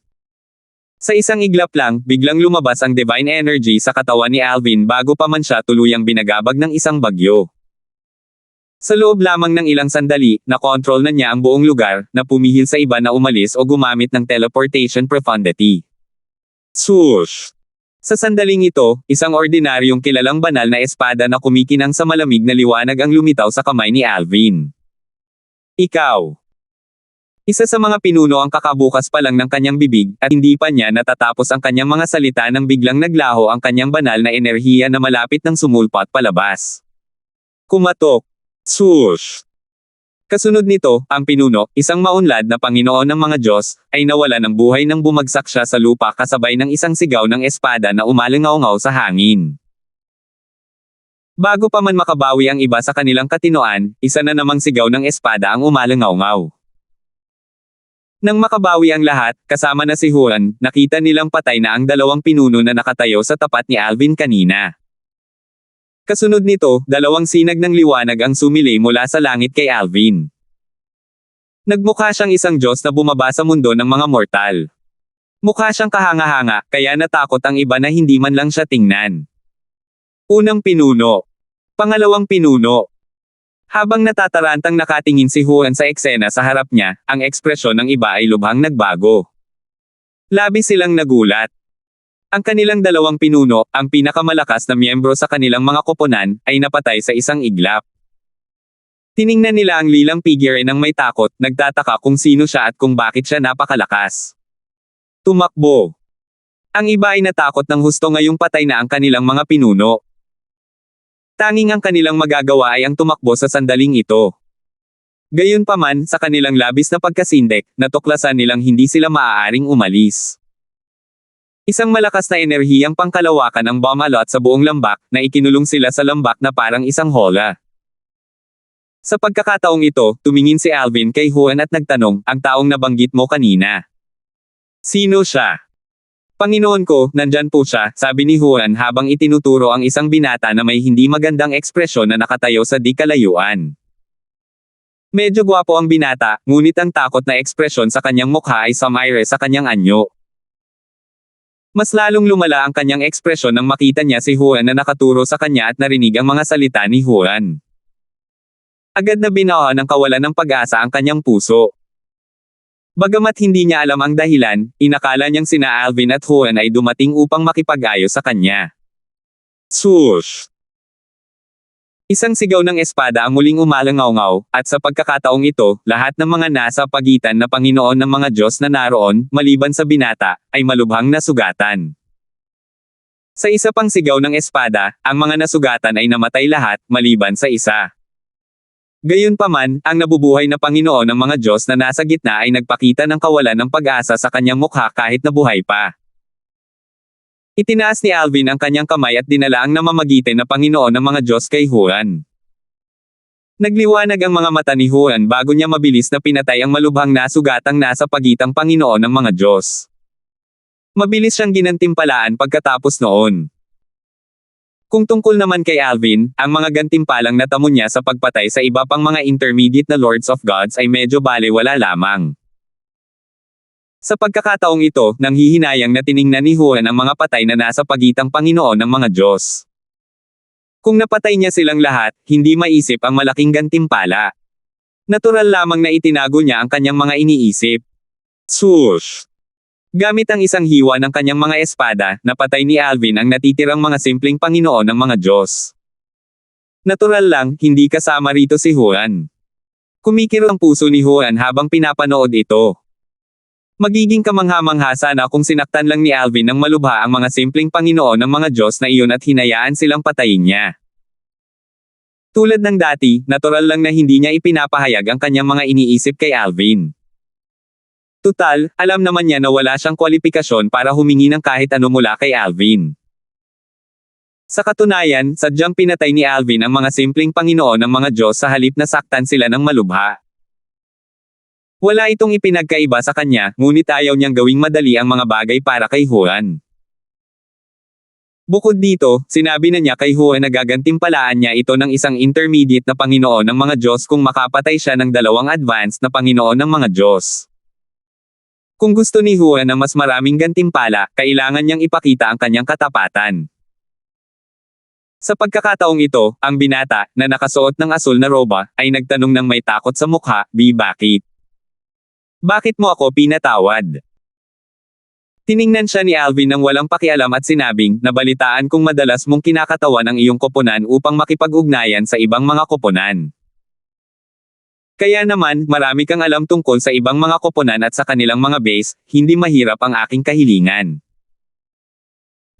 Sa isang iglap lang, biglang lumabas ang divine energy sa katawan ni Alvin bago pa man siya tuluyang binagabag ng isang bagyo. Sa loob lamang ng ilang sandali, nakontrol na niya ang buong lugar, na pumihil sa iba na umalis o gumamit ng teleportation profundity. Swoosh! Sa sandaling ito, isang ordinaryong kilalang banal na espada na kumikinang sa malamig na liwanag ang lumitaw sa kamay ni Alvin. Ikaw! Isa sa mga pinuno ang kakabukas pa lang ng kanyang bibig, at hindi pa niya natatapos ang kanyang mga salita nang biglang naglaho ang kanyang banal na enerhiya na malapit ng sumulpat palabas. Kumatok! Swoosh! Kasunod nito, ang pinuno, isang maunlad na Panginoon ng mga Diyos, ay nawala ng buhay nang bumagsak siya sa lupa kasabay ng isang sigaw ng espada na umalingaw-ngaw sa hangin. Bago pa man makabawi ang iba sa kanilang katinoan, isa na namang sigaw ng espada ang umalingaw-ngaw. Nang makabawi ang lahat, kasama na si Juan, nakita nilang patay na ang dalawang pinuno na nakatayo sa tapat ni Alvin kanina. Kasunod nito, dalawang sinag ng liwanag ang sumilay mula sa langit kay Alvin. Nagmukha siyang isang Diyos na bumaba sa mundo ng mga mortal. Mukha siyang kahanga-hanga, kaya natakot ang iba na hindi man lang siya tingnan. Unang pinuno. Pangalawang pinuno. Habang natatarantang nakatingin si Juan sa eksena sa harap niya, ang ekspresyon ng iba ay lubhang nagbago. Labis silang nagulat. Ang kanilang dalawang pinuno, ang pinakamalakas na miyembro sa kanilang mga koponan, ay napatay sa isang iglap. Tiningnan nila ang lilang figure ng may takot, nagtataka kung sino siya at kung bakit siya napakalakas. Tumakbo. Ang iba ay natakot ng husto ngayong patay na ang kanilang mga pinuno. Tanging ang kanilang magagawa ay ang tumakbo sa sandaling ito. Gayunpaman, sa kanilang labis na pagkasindek, natuklasan nilang hindi sila maaaring umalis. Isang malakas na enerhiyang pangkalawakan ang bumalot sa buong lambak, na ikinulong sila sa lambak na parang isang hola. Sa pagkakataong ito, tumingin si Alvin kay Juan at nagtanong, ang taong nabanggit mo kanina. Sino siya? Panginoon ko, nandyan po siya, sabi ni Juan habang itinuturo ang isang binata na may hindi magandang ekspresyon na nakatayo sa di kalayuan. Medyo gwapo ang binata, ngunit ang takot na ekspresyon sa kanyang mukha ay samaire sa kanyang anyo. Mas lalong lumala ang kanyang ekspresyon nang makita niya si Juan na nakaturo sa kanya at narinig ang mga salita ni Juan. Agad na binawa ng kawalan ng pag-asa ang kanyang puso. Bagamat hindi niya alam ang dahilan, inakala niyang sina Alvin at Juan ay dumating upang makipag-ayos sa kanya. Swoosh! Isang sigaw ng espada ang muling umalangaw-ngaw, at sa pagkakataong ito, lahat ng mga nasa pagitan na Panginoon ng mga Diyos na naroon, maliban sa binata, ay malubhang nasugatan. Sa isa pang sigaw ng espada, ang mga nasugatan ay namatay lahat, maliban sa isa. Gayunpaman, ang nabubuhay na Panginoon ng mga Diyos na nasa gitna ay nagpakita ng kawalan ng pag-asa sa kanyang mukha kahit nabuhay pa. Itinaas ni Alvin ang kanyang kamay at dinala ang namamagitan na Panginoon ng mga Diyos kay Juan. Nagliwanag ang mga mata ni Juan bago niya mabilis na pinatay ang malubhang nasugatang nasa pagitang Panginoon ng mga Diyos. Mabilis siyang ginantimpalaan pagkatapos noon. Kung tungkol naman kay Alvin, ang mga gantimpalang natamo niya sa pagpatay sa iba pang mga intermediate na Lords of Gods ay medyo balewala lamang. Sa pagkakataong ito, nanghihinayang na tiningnan ni Juan ang mga patay na nasa pagitang Panginoon ng mga Diyos. Kung napatay niya silang lahat, hindi maisip ang malaking gantimpala. Natural lamang na itinago niya ang kanyang mga iniisip. Swoosh! Gamit ang isang hiwa ng kanyang mga espada, napatay ni Alvin ang natitirang mga simpleng Panginoon ng mga Diyos. Natural lang, hindi kasama rito si Juan. Kumikiro ang puso ni Juan habang pinapanood ito. Magiging kamangha-mangha sana kung sinaktan lang ni Alvin ng malubha ang mga simpleng Panginoon ng mga Diyos na iyon at hinayaan silang patayin niya. Tulad ng dati, natural lang na hindi niya ipinapahayag ang kanyang mga iniisip kay Alvin. Tutal, alam naman niya na wala siyang kwalifikasyon para humingi ng kahit ano mula kay Alvin. Sa katunayan, sadyang pinatay ni Alvin ang mga simpleng Panginoon ng mga Diyos sa halip na saktan sila ng malubha. Wala itong ipinagkaiba sa kanya, ngunit ayaw niyang gawing madali ang mga bagay para kay Juan. Bukod dito, sinabi na niya kay Juan na gagantimpalaan niya ito ng isang intermediate na Panginoon ng mga Diyos kung makapatay siya ng dalawang advanced na Panginoon ng mga Diyos. Kung gusto ni Juan na mas maraming gantimpala, kailangan niyang ipakita ang kanyang katapatan. Sa pagkakataong ito, ang binata, na nakasuot ng asul na roba, ay nagtanong ng may takot sa mukha, bakit? Bakit mo ako pinatawad? Tiningnan siya ni Alvin ng walang pakialam at sinabing, nabalitaan kong madalas mong kinakatawan ang iyong koponan upang makipag-ugnayan sa ibang mga koponan. Kaya naman, marami kang alam tungkol sa ibang mga koponan at sa kanilang mga base, hindi mahirap ang aking kahilingan.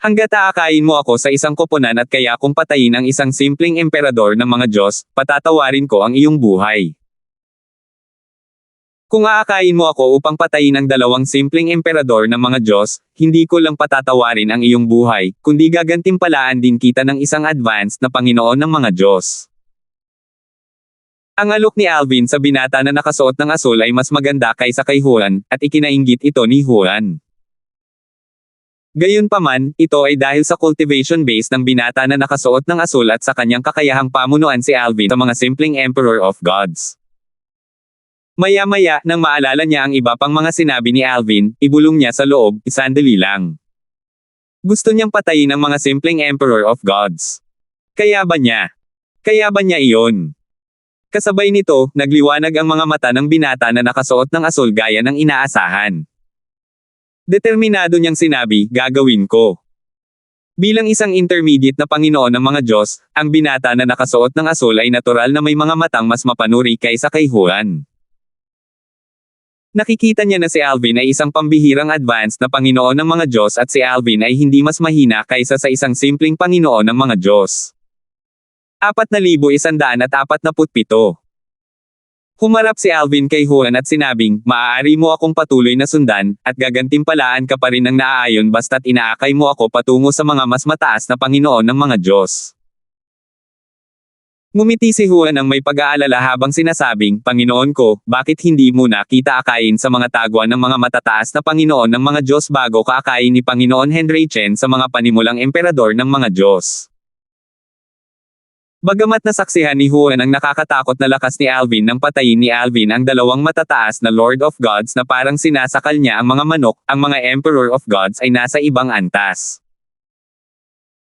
Hanggat aakayin mo ako sa isang koponan at kaya kong patayin ang isang simpleng emperador ng mga Diyos, patatawarin ko ang iyong buhay. Kung aakayin mo ako upang patayin ang dalawang simpleng emperador ng mga Diyos, hindi ko lang patatawarin ang iyong buhay, kundi gagantimpalaan din kita ng isang advanced na Panginoon ng mga Diyos. Ang alok ni Alvin sa binata na nakasuot ng asul ay mas maganda kaysa kay Juan, at ikinainggit ito ni Juan. Gayunpaman, ito ay dahil sa cultivation base ng binata na nakasuot ng asul at sa kanyang kakayahang pamunuan si Alvin sa mga simpleng Emperor of Gods. Maya-maya, nang maalala niya ang iba pang mga sinabi ni Alvin, ibulong niya sa loob, sandali lang. Gusto niyang patayin ang mga simpleng Emperor of Gods. Kaya ba niya? Kaya ba niya iyon? Kasabay nito, nagliwanag ang mga mata ng binata na nakasuot ng asul gaya ng inaasahan. Determinado niyang sinabi, gagawin ko. Bilang isang intermediate na Panginoon ng mga Diyos, ang binata na nakasuot ng asul ay natural na may mga matang mas mapanuri kaysa kay Juan. Nakikita niya na si Alvin ay isang pambihirang advanced na Panginoon ng mga Diyos at si Alvin ay hindi mas mahina kaysa sa isang simpleng Panginoon ng mga Diyos. 4,147. Humarap si Alvin kay Juan at sinabing, maaari mo akong patuloy na sundan, at gagantimpalaan ka pa rin ng naaayon basta't inaakay mo ako patungo sa mga mas mataas na Panginoon ng mga Diyos. Ngumiti si Juan ng may pag-aalala habang sinasabing, Panginoon ko, bakit hindi muna kita akayin sa mga tagwan ng mga matataas na Panginoon ng mga Diyos bago ka akayin ni Panginoon Henry Chen sa mga panimulang emperador ng mga Diyos? Bagamat nasaksihan ni Juan ang nakakatakot na lakas ni Alvin nang patayin ni Alvin ang dalawang matataas na Lord of Gods na parang sinasakal niya ang mga manok, ang mga Emperor of Gods ay nasa ibang antas.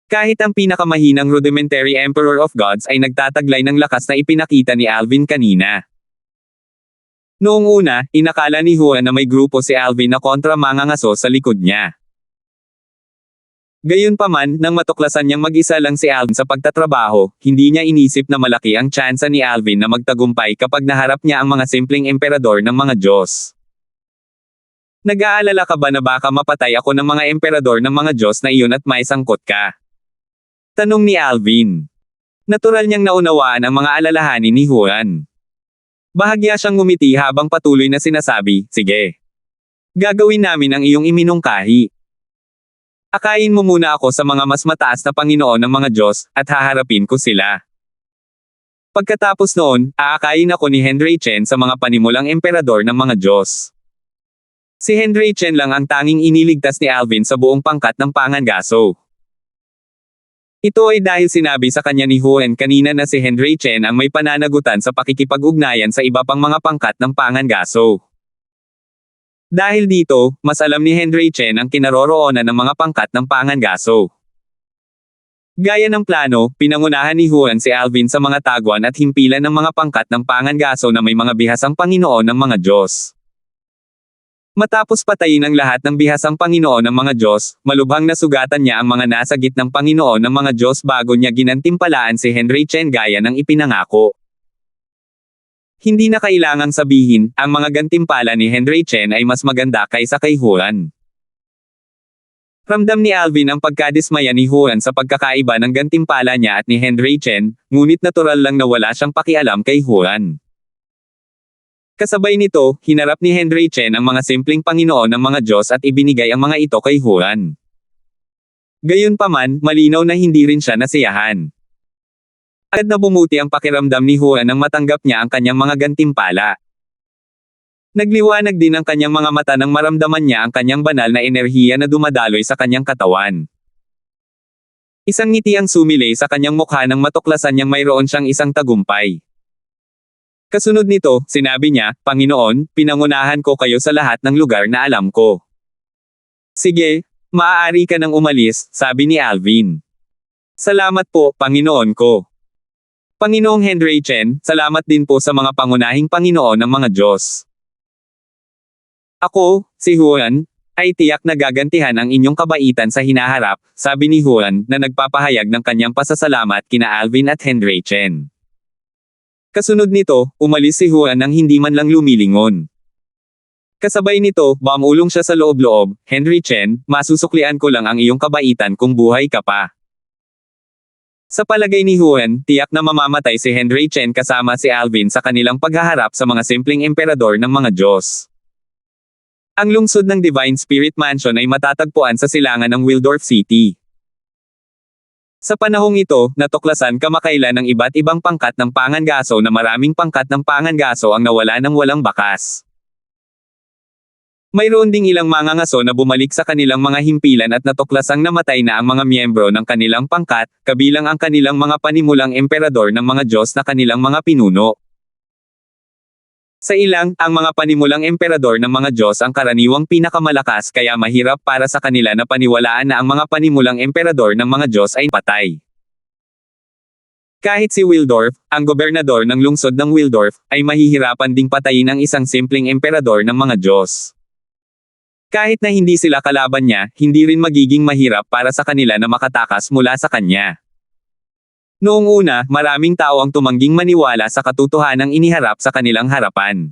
Kahit ang pinakamahinang rudimentary Emperor of Gods ay nagtataglay ng lakas na ipinakita ni Alvin kanina. Noong una, inakala ni Juan na may grupo si Alvin na kontra mangangaso sa likod niya. Gayunpaman, nang matuklasan niyang mag-isa lang si Alvin sa pagtatrabaho, hindi niya inisip na malaki ang tsansa ni Alvin na magtagumpay kapag naharap niya ang mga simpleng emperador ng mga Diyos. Nag-aalala ka ba na baka mapatay ako ng mga emperador ng mga Diyos na iyon at may sangkot ka? Tanong ni Alvin. Natural niyang naunawaan ang mga alalahanin ni Juan. Bahagya siyang ngumiti habang patuloy na sinasabi, sige. Gagawin namin ang iyong iminungkahi. Akayin mo muna ako sa mga mas mataas na Panginoon ng mga Diyos, at haharapin ko sila. Pagkatapos noon, aakayin ako ni Henry Chen sa mga panimulang emperador ng mga Diyos. Si Henry Chen lang ang tanging iniligtas ni Alvin sa buong pangkat ng pangangaso. Ito ay dahil sinabi sa kanya ni Juan kanina na si Henry Chen ang may pananagutan sa pakikipag-ugnayan sa iba pang mga pangkat ng pangangaso. Dahil dito, mas alam ni Henry Chen ang kinaroroonan ng mga pangkat ng pangangaso. Gaya ng plano, pinangunahan ni Juan si Alvin sa mga tagwan at himpilan ng mga pangkat ng pangangaso na may mga bihasang Panginoon ng mga Diyos. Matapos patayin ang lahat ng bihasang Panginoon ng mga Diyos, malubhang nasugatan niya ang mga nasa gitnang Panginoon ng mga Diyos bago niya ginantimpalaan si Henry Chen gaya ng ipinangako. Hindi na kailangang sabihin, ang mga gantimpala ni Henry Chen ay mas maganda kaysa kay Juan. Ramdam ni Alvin ang pagkadismaya ni Juan sa pagkakaiba ng gantimpala niya at ni Henry Chen, ngunit natural lang na wala siyang pakialam kay Juan. Kasabay nito, hinarap ni Henry Chen ang mga simpleng Panginoon ng mga Diyos at ibinigay ang mga ito kay Juan. Gayunpaman, malinaw na hindi rin siya nasiyahan. Agad na bumuti ang pakiramdam ni Juan nang matanggap niya ang kanyang mga gantimpala. Nagliwanag din ang kanyang mga mata nang maramdaman niya ang kanyang banal na enerhiya na dumadaloy sa kanyang katawan. Isang ngiti ang sumilay sa kanyang mukha nang matuklasan niyang mayroon siyang isang tagumpay. Kasunod nito, sinabi niya, Panginoon, pinangunahan ko kayo sa lahat ng lugar na alam ko. Sige, maaari ka nang umalis, sabi ni Alvin. Salamat po, Panginoon ko. Panginoong Henry Chen, salamat din po sa mga pangunahing Panginoon ng mga Diyos. Ako, si Juan, ay tiyak na gagantihan ang inyong kabaitan sa hinaharap, sabi ni Juan, na nagpapahayag ng kanyang pasasalamat kina Alvin at Henry Chen. Kasunod nito, umalis si Juan nang hindi man lang lumilingon. Kasabay nito, bumulong siya sa loob-loob, Henry Chen, masusuklian ko lang ang iyong kabaitan kung buhay ka pa. Sa palagay ni Juan, tiyak na mamamatay si Henry Chen kasama si Alvin sa kanilang paghaharap sa mga simpleng emperador ng mga Diyos. Ang lungsod ng Divine Spirit Mansion ay matatagpuan sa silangan ng Wildorf City. Sa panahong ito, natuklasan kamakailan ng iba't ibang pangkat ng pangangaso na maraming pangkat ng pangangaso ang nawala ng walang bakas. Mayroon ding ilang mangangaso na bumalik sa kanilang mga himpilan at natuklasang namatay na ang mga miyembro ng kanilang pangkat, kabilang ang kanilang mga panimulang emperador ng mga Diyos na kanilang mga pinuno. Sa ilang, ang mga panimulang emperador ng mga Diyos ang karaniwang pinakamalakas kaya mahirap para sa kanila na paniwalaan na ang mga panimulang emperador ng mga Diyos ay patay. Kahit si Wildorf, ang gobernador ng lungsod ng Wildorf, ay mahihirapan ding patayin ang isang simpleng emperador ng mga Diyos. Kahit na hindi sila kalaban niya, hindi rin magiging mahirap para sa kanila na makatakas mula sa kanya. Noong una, maraming tao ang tumangging maniwala sa katotohanang iniharap sa kanilang harapan.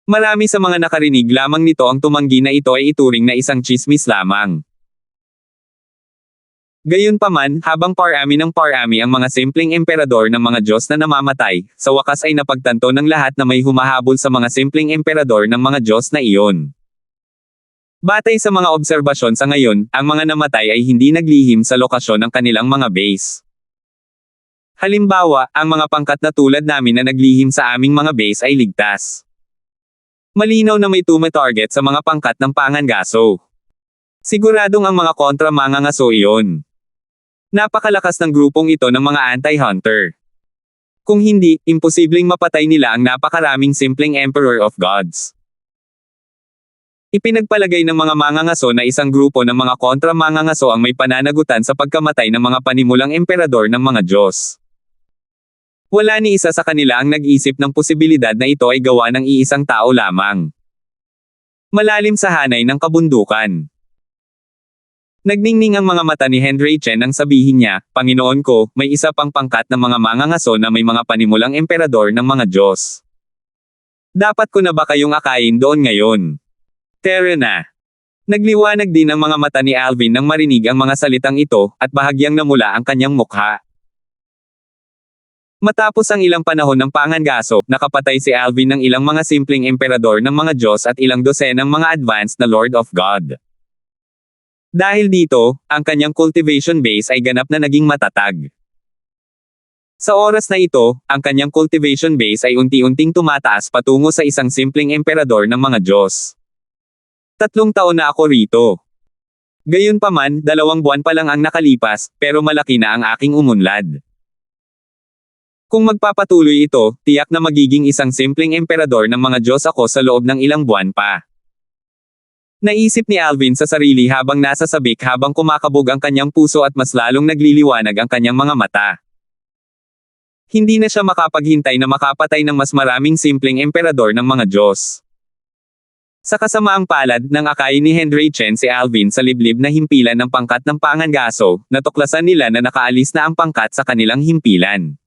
Marami sa mga nakarinig lamang nito ang tumanggi na ito ay ituring na isang tsismis lamang. Gayunpaman, habang parami ng parami ang mga simpleng emperador ng mga Diyos na namamatay, sa wakas ay napagtanto ng lahat na may humahabol sa mga simpleng emperador ng mga Diyos na iyon. Batay sa mga obserbasyon sa ngayon, ang mga namatay ay hindi naglihim sa lokasyon ng kanilang mga base. Halimbawa, ang mga pangkat na tulad namin na naglihim sa aming mga base ay ligtas. Malinaw na may tumatarget sa mga pangkat ng pangangaso. Siguradong ang mga kontra mangangaso iyon. Napakalakas ng grupong ito ng mga anti-hunter. Kung hindi, imposibleng mapatay nila ang napakaraming simpleng Emperor of Gods. Ipinagpalagay ng mga mangangaso na isang grupo ng mga kontra mangangaso ang may pananagutan sa pagkamatay ng mga panimulang emperador ng mga Diyos. Wala ni isa sa kanila ang nag-isip ng posibilidad na ito ay gawa ng iisang tao lamang. Malalim sa hanay ng kabundukan. Nagningning ang mga mata ni Henry Chen nang sabihin niya, "Panginoon ko, may isa pang pangkat ng mga mangangaso na may mga panimulang emperador ng mga Diyos. Dapat ko na ba kayong akayin doon ngayon?" Tara na. Nagliwanag din ang mga mata ni Alvin nang marinig ang mga salitang ito, at bahagyang namula ang kanyang mukha. Matapos ang ilang panahon ng pangangaso, nakapatay si Alvin ng ilang mga simpleng emperador ng mga Diyos at ilang dosenang mga advanced na Lord of God. Dahil dito, ang kanyang cultivation base ay ganap na naging matatag. Sa oras na ito, ang kanyang cultivation base ay unti-unting tumataas patungo sa isang simpleng emperador ng mga Diyos. 3 taon na ako rito. Gayunpaman, 2 buwan pa lang ang nakalipas, pero malaki na ang aking umunlad. Kung magpapatuloy ito, tiyak na magiging isang simpleng emperador ng mga Diyos ako sa loob ng ilang buwan pa. Naisip ni Alvin sa sarili habang nasa sabik habang kumakabog ang kanyang puso at mas lalong nagliliwanag ang kanyang mga mata. Hindi na siya makapaghintay na makapatay ng mas maraming simpleng emperador ng mga Diyos. Sa kasamaang palad, nang akayin ni Henry Chen si Alvin sa liblib na himpilan ng pangkat ng pangangaso, natuklasan nila na nakaalis na ang pangkat sa kanilang himpilan.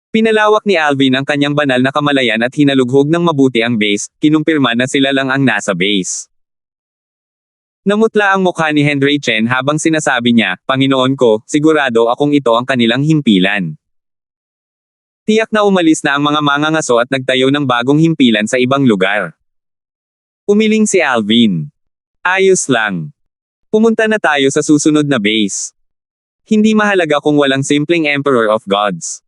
Pinalawak ni Alvin ang kanyang banal na kamalayan at hinalughog ng mabuti ang base, kinumpirma na sila lang ang nasa base. Namutla ang mukha ni Henry Chen habang sinasabi niya, "Panginoon ko, sigurado akong ito ang kanilang himpilan." Tiyak na umalis na ang mga mangangaso at nagtayo ng bagong himpilan sa ibang lugar. Umiling si Alvin. "Ayos lang. Pumunta na tayo sa susunod na base. Hindi mahalaga kung walang simpleng Emperor of Gods.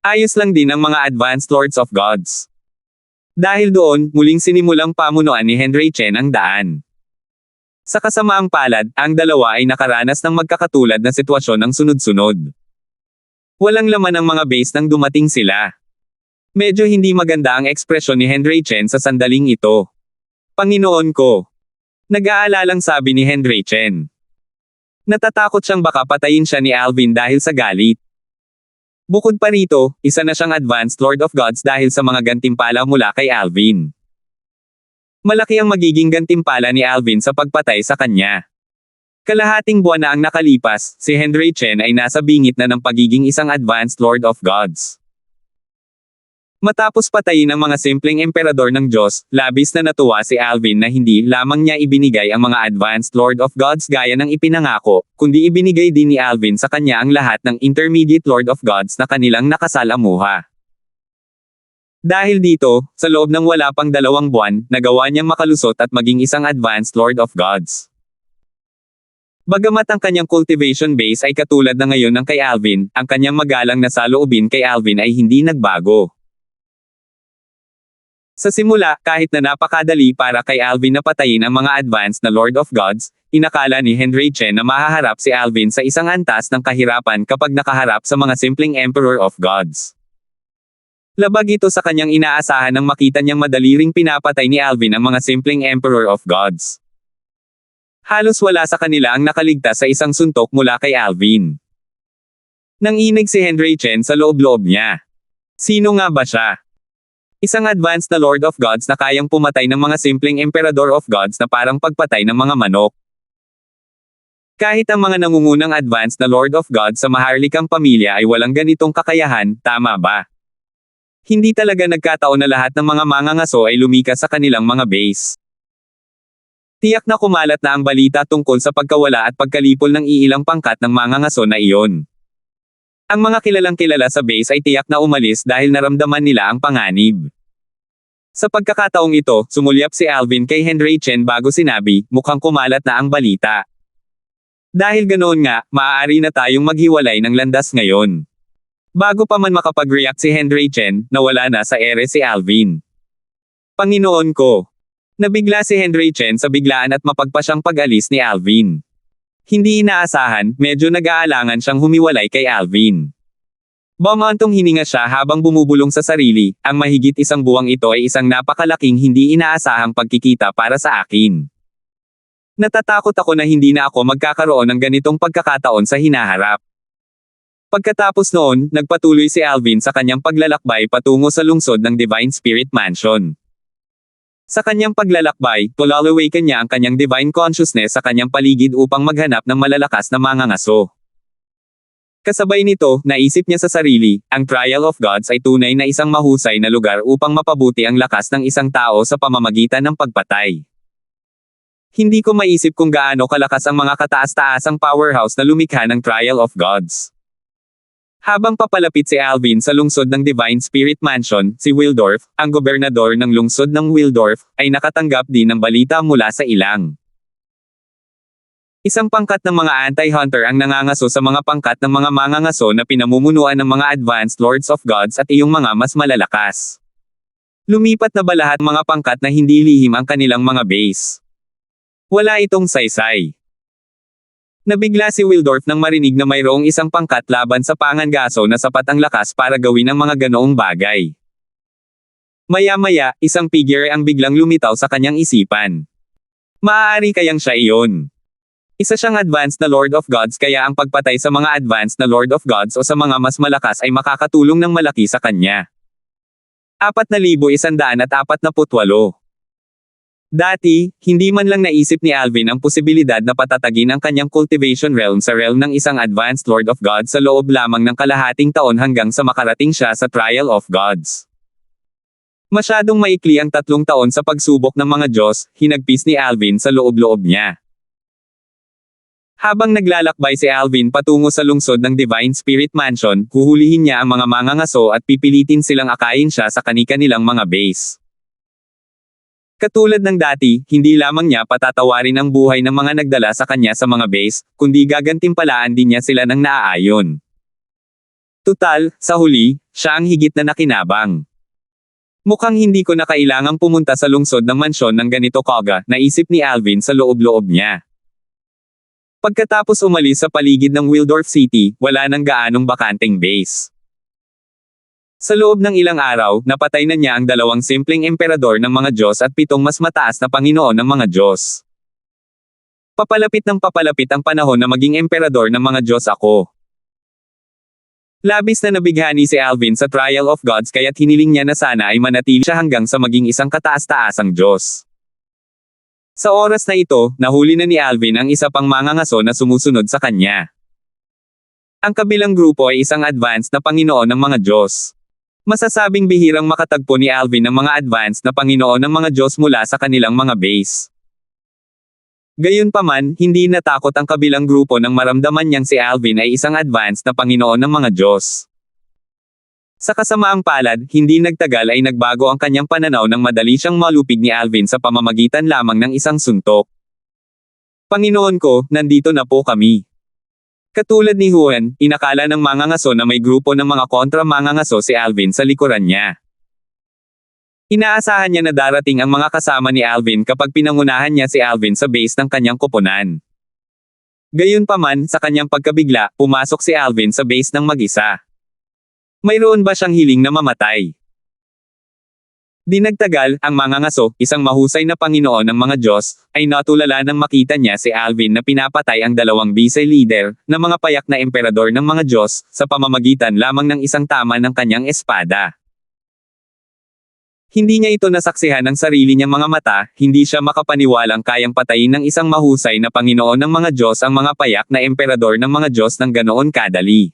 Ayos lang din ang mga Advanced Lords of Gods." Dahil doon, muling sinimulang pamunuan ni Henry Chen ang daan. Sa kasamaang palad, ang dalawa ay nakaranas ng magkakatulad na sitwasyon ng sunod-sunod. Walang laman ang mga base nang dumating sila. Medyo hindi maganda ang ekspresyon ni Henry Chen sa sandaling ito. "Panginoon ko." Nag-aalalang sabi ni Henry Chen. Natatakot siyang baka patayin siya ni Alvin dahil sa galit. Bukod pa rito, isa na siyang Advanced Lord of Gods dahil sa mga gantimpala mula kay Alvin. Malaki ang magiging gantimpala ni Alvin sa pagpatay sa kanya. Kalahating buwan na ang nakalipas, si Henry Chen ay nasa bingit na ng pagiging isang Advanced Lord of Gods. Matapos patayin ang mga simpleng emperador ng Diyos, labis na natuwa si Alvin na hindi lamang niya ibinigay ang mga advanced Lord of Gods gaya ng ipinangako, kundi ibinigay din ni Alvin sa kanya ang lahat ng intermediate Lord of Gods na kanilang nakasalamuha. Dahil dito, sa loob ng wala pang 2 buwan, nagawa niyang makalusot at maging isang advanced Lord of Gods. Bagamat ang kanyang cultivation base ay katulad na ngayon ng kay Alvin, ang kanyang magalang na saloobin kay Alvin ay hindi nagbago. Sa simula, kahit na napakadali para kay Alvin na patayin ang mga advanced na Lord of Gods, inakala ni Henry Chen na mahaharap si Alvin sa isang antas ng kahirapan kapag nakaharap sa mga simpleng Emperor of Gods. Labag ito sa kanyang inaasahan nang makita niyang madali ring pinapatay ni Alvin ang mga simpleng Emperor of Gods. Halos wala sa kanila ang nakaligtas sa isang suntok mula kay Alvin. Nanginig si Henry Chen sa loob-loob niya. Sino nga ba siya? Isang advanced na Lord of Gods na kayang pumatay ng mga simpleng Emperador of Gods na parang pagpatay ng mga manok. Kahit ang mga nangungunang advanced na Lord of Gods sa maharlikang pamilya ay walang ganitong kakayahan, tama ba? Hindi talaga nagkataon na lahat ng mga mangangaso ay lumikas sa kanilang mga base. Tiyak na kumalat na ang balita tungkol sa pagkawala at pagkalipol ng iilang pangkat ng mangangaso na iyon. Ang mga kilalang kilala sa base ay tiyak na umalis dahil naramdaman nila ang panganib. Sa pagkakataong ito, sumulyap si Alvin kay Henry Chen bago sinabi, mukhang kumalat na ang balita. Dahil ganoon nga, maaari na tayong maghiwalay ng landas ngayon. Bago pa man makapag-react si Henry Chen, nawala na sa ere si Alvin. Panginoon ko! Nabigla si Henry Chen sa biglaan at mapagpasyang pag-alis ni Alvin. Hindi inaasahan, medyo nag-aalangan siyang humiwalay kay Alvin. Bumantong hininga siya habang bumubulong sa sarili, ang mahigit 1 buwang ito ay isang napakalaking hindi inaasahang pagkikita para sa akin. Natatakot ako na hindi na ako magkakaroon ng ganitong pagkakataon sa hinaharap. Pagkatapos noon, nagpatuloy si Alvin sa kanyang paglalakbay patungo sa lungsod ng Divine Spirit Mansion. Sa kanyang paglalakbay, tulalawaken niya ang kanyang divine consciousness sa kanyang paligid upang maghanap ng malalakas na mangangaso. Kasabay nito, naisip niya sa sarili, ang Trial of Gods ay tunay na isang mahusay na lugar upang mapabuti ang lakas ng isang tao sa pamamagitan ng pagpatay. Hindi ko maisip kung gaano kalakas ang mga kataas-taasang powerhouse na lumikha ng Trial of Gods. Habang papalapit si Alvin sa lungsod ng Divine Spirit Mansion, si Wildorf, ang gobernador ng lungsod ng Wildorf, ay nakatanggap din ng balita mula sa ilang. Isang pangkat ng mga anti-hunter ang nangangaso sa mga pangkat ng mga mangangaso na pinamumunuan ng mga advanced Lords of Gods at iyong mga mas malalakas. Lumipat na ba lahat mga pangkat na hindi lihim ang kanilang mga base? Wala itong saysay. Nabigla si Wildorf nang marinig na mayroong isang pangkat laban sa pangangaso na sapat ang lakas para gawin ang mga ganoong bagay. Maya-maya, isang figure ang biglang lumitaw sa kanyang isipan. Maaari kayang siya iyon. Isa siyang advanced na Lord of Gods kaya ang pagpatay sa mga advanced na Lord of Gods o sa mga mas malakas ay makakatulong ng malaki sa kanya. 4,148 Dati, hindi man lang naisip ni Alvin ang posibilidad na patatagin ang kanyang cultivation realm sa realm ng isang advanced Lord of Gods sa loob lamang ng kalahating taon hanggang sa makarating siya sa Trial of Gods. Masyadong maikli ang 3 taon sa pagsubok ng mga Diyos, hinagpis ni Alvin sa loob-loob niya. Habang naglalakbay si Alvin patungo sa lungsod ng Divine Spirit Mansion, huhulihin niya ang mga mangangaso at pipilitin silang akayin siya sa kani-kanilang mga base. Katulad ng dati, hindi lamang niya patatawarin ang buhay ng mga nagdala sa kanya sa mga base, kundi gagantimpalaan din niya sila ng naaayon. Tutal, sa huli, siya ang higit na nakinabang. Mukhang hindi ko na kailangang pumunta sa lungsod ng mansyon ng ganito kaga, naisip ni Alvin sa loob-loob niya. Pagkatapos umalis sa paligid ng Wildorf City, wala nang gaanong bakanteng base. Sa loob ng ilang araw, napatay na niya ang 2 simpleng emperador ng mga Diyos at 7 mas mataas na Panginoon ng mga Diyos. Papalapit ng papalapit ang panahon na maging emperador ng mga Diyos ako. Labis na nabighani si Alvin sa Trial of Gods kaya't hiniling niya na sana ay manatili siya hanggang sa maging isang kataas-taasang Diyos. Sa oras na ito, nahuli na ni Alvin ang isa pang mangangaso na sumusunod sa kanya. Ang kabilang grupo ay isang advanced na Panginoon ng mga Diyos. Masasabing bihirang makatagpo ni Alvin ng mga advanced na Panginoon ng mga Diyos mula sa kanilang mga base. Gayunpaman, hindi natakot ang kabilang grupo nang maramdaman niyang si Alvin ay isang advanced na Panginoon ng mga Diyos. Sa kasamaang palad, hindi nagtagal ay nagbago ang kanyang pananaw nang madali siyang malupig ni Alvin sa pamamagitan lamang ng isang suntok. Panginoon ko, nandito na po kami. Katulad ni Juan, inakala ng mangangaso na may grupo ng mga kontra-mangangaso si Alvin sa likuran niya. Inaasahan niya na darating ang mga kasama ni Alvin kapag pinangunahan niya si Alvin sa base ng kanyang koponan. Gayunpaman, sa kanyang pagkabigla, pumasok si Alvin sa base ng mag-isa. Mayroon ba siyang hiling na mamatay? Di nagtagal, ang mangangaso, isang mahusay na Panginoon ng mga Diyos, ay natulala nang makita niya si Alvin na pinapatay ang dalawang vice leader, na mga payak na emperador ng mga Diyos, sa pamamagitan lamang ng isang tama ng kanyang espada. Hindi niya ito nasaksihan ng sarili niyang mga mata, hindi siya makapaniwalang kayang patayin ng isang mahusay na Panginoon ng mga Diyos ang mga payak na emperador ng mga Diyos ng ganoon kadali.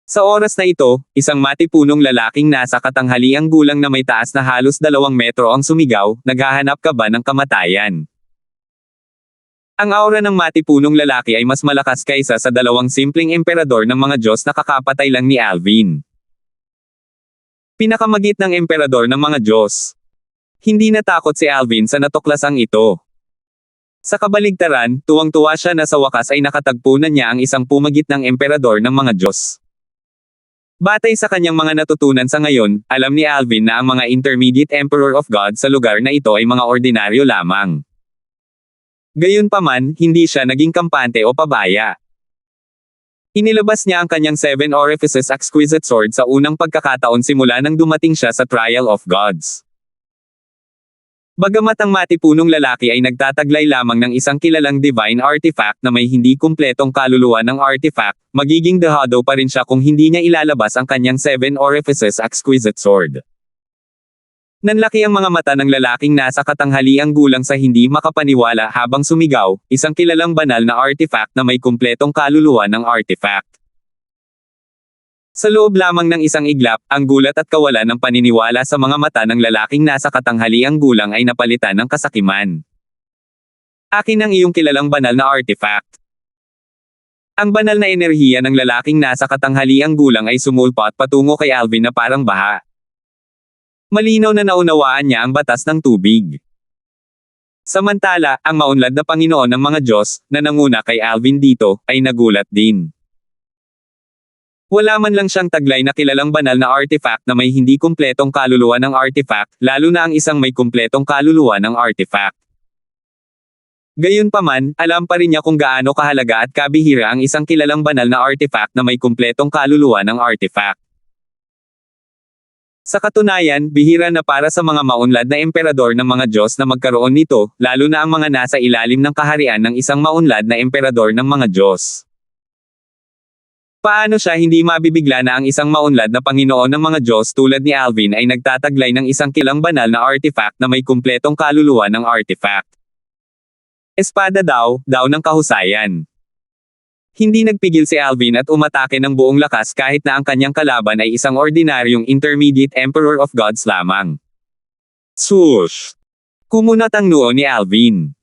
Sa oras na ito, isang matipunong lalaking nasa katanghaliang gulang na may taas na halos 2 metro ang sumigaw, naghahanap ka ba ng kamatayan? Ang aura ng matipunong lalaki ay mas malakas kaysa sa dalawang simpleng emperador ng mga Diyos na kakapatay lang ni Alvin. Pinakamagit ng emperador ng mga Diyos. Hindi natakot si Alvin sa natuklasang ito. Sa kabaligtaran, tuwang-tuwa siya na sa wakas ay nakatagpo na niya ang isang pumagit ng emperador ng mga Diyos. Batay sa kanyang mga natutunan sa ngayon, alam ni Alvin na ang mga intermediate emperor of God sa lugar na ito ay mga ordinaryo lamang. Gayunpaman, hindi siya naging kampante o pabaya. Inilabas niya ang kanyang 7 orifices exquisite sword sa unang pagkakataon simula nang dumating siya sa Trial of Gods. Bagamat ang matipunong lalaki ay nagtataglay lamang ng isang kilalang divine artifact na may hindi kumpletong kaluluwa ng artifact, magiging dehado pa rin siya kung hindi niya ilalabas ang kanyang 7 orifices exquisite sword. Nanlaki ang mga mata ng lalaking nasa katanghaliang gulang sa hindi makapaniwala habang sumigaw, isang kilalang banal na artifact na may kumpletong kaluluwa ng artifact. Sa loob lamang ng isang iglap, ang gulat at kawalan ng paniniwala sa mga mata ng lalaking nasa katanghaliang gulang ay napalitan ng kasakiman. Akin ang iyong kilalang banal na artifact. Ang banal na enerhiya ng lalaking nasa katanghaliang gulang ay sumulpot patungo kay Alvin na parang baha. Malinaw na naunawaan niya ang batas ng tubig. Samantala, ang maunlad na Panginoon ng mga Diyos, na nanguna kay Alvin dito, ay nagulat din. Wala man lang siyang taglay na kilalang banal na artifact na may hindi kumpletong kaluluwa ng artifact, lalo na ang isang may kumpletong kaluluwa ng artifact. Gayunpaman, alam pa rin niya kung gaano kahalaga at kabihira ang isang kilalang banal na artifact na may kumpletong kaluluwa ng artifact. Sa katunayan, bihira na para sa mga maunlad na emperador ng mga Diyos na magkaroon nito, lalo na ang mga nasa ilalim ng kaharian ng isang maunlad na emperador ng mga Diyos. Paano siya hindi mabibigla na ang isang maunlad na Panginoon ng mga Diyos tulad ni Alvin ay nagtataglay ng isang kilang banal na artifact na may kumpletong kaluluwa ng artifact? Espada daw ng kahusayan. Hindi nagpigil si Alvin at umatake ng buong lakas kahit na ang kanyang kalaban ay isang ordinaryong intermediate emperor of gods lamang. Swoosh! Kumunat ang noo ni Alvin.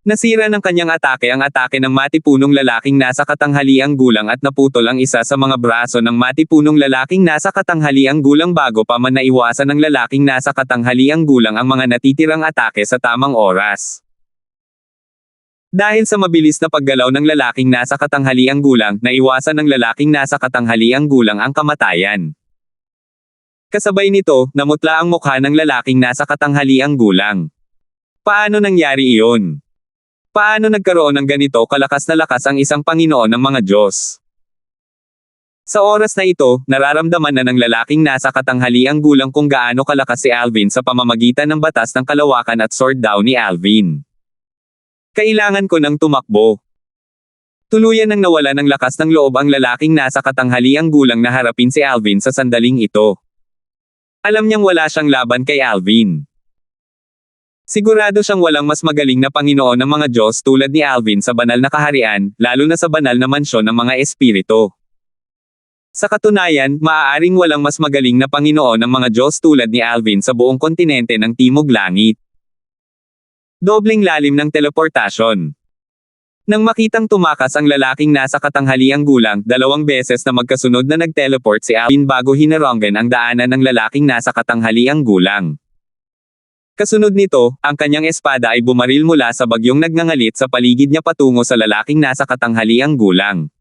Nasira ng kanyang atake ang atake ng matipunong lalaking nasa katanghaliang gulang at naputol ang isa sa mga braso ng matipunong lalaking nasa katanghaliang gulang bago pa man naiwasan ng lalaking nasa katanghaliang gulang ang mga natitirang atake sa tamang oras. Dahil sa mabilis na paggalaw ng lalaking nasa katanghaliang gulang, naiwasan ng lalaking nasa katanghaliang gulang ang kamatayan. Kasabay nito, namutla ang mukha ng lalaking nasa katanghaliang gulang. Paano nangyari iyon? Paano nagkaroon ng ganito kalakas na lakas ang isang Panginoon ng mga Diyos? Sa oras na ito, nararamdaman na ng lalaking nasa katanghaliang gulang kung gaano kalakas si Alvin sa pamamagitan ng batas ng kalawakan at sword daw ni Alvin. Kailangan ko nang tumakbo. Tuluyan nang nawala ng lakas ng loob ang lalaking nasa katanghaliang gulang na harapin si Alvin sa sandaling ito. Alam niyang wala siyang laban kay Alvin. Sigurado siyang walang mas magaling na Panginoon ng mga Diyos tulad ni Alvin sa banal na kaharian, lalo na sa banal na mansyon ng mga espiritu. Sa katunayan, maaaring walang mas magaling na Panginoon ng mga Diyos tulad ni Alvin sa buong kontinente ng Timog Langit. Dobleng lalim ng teleportasyon. Nang makitang tumakas ang lalaking nasa katanghaliang gulang, 2 beses na magkasunod na nag-teleport si Alvin bago hinaronggan ang daanan ng lalaking nasa katanghaliang gulang. Kasunod nito, ang kanyang espada ay bumaril mula sa bagyong nagngangalit sa paligid niya patungo sa lalaking nasa katanghaliang gulang.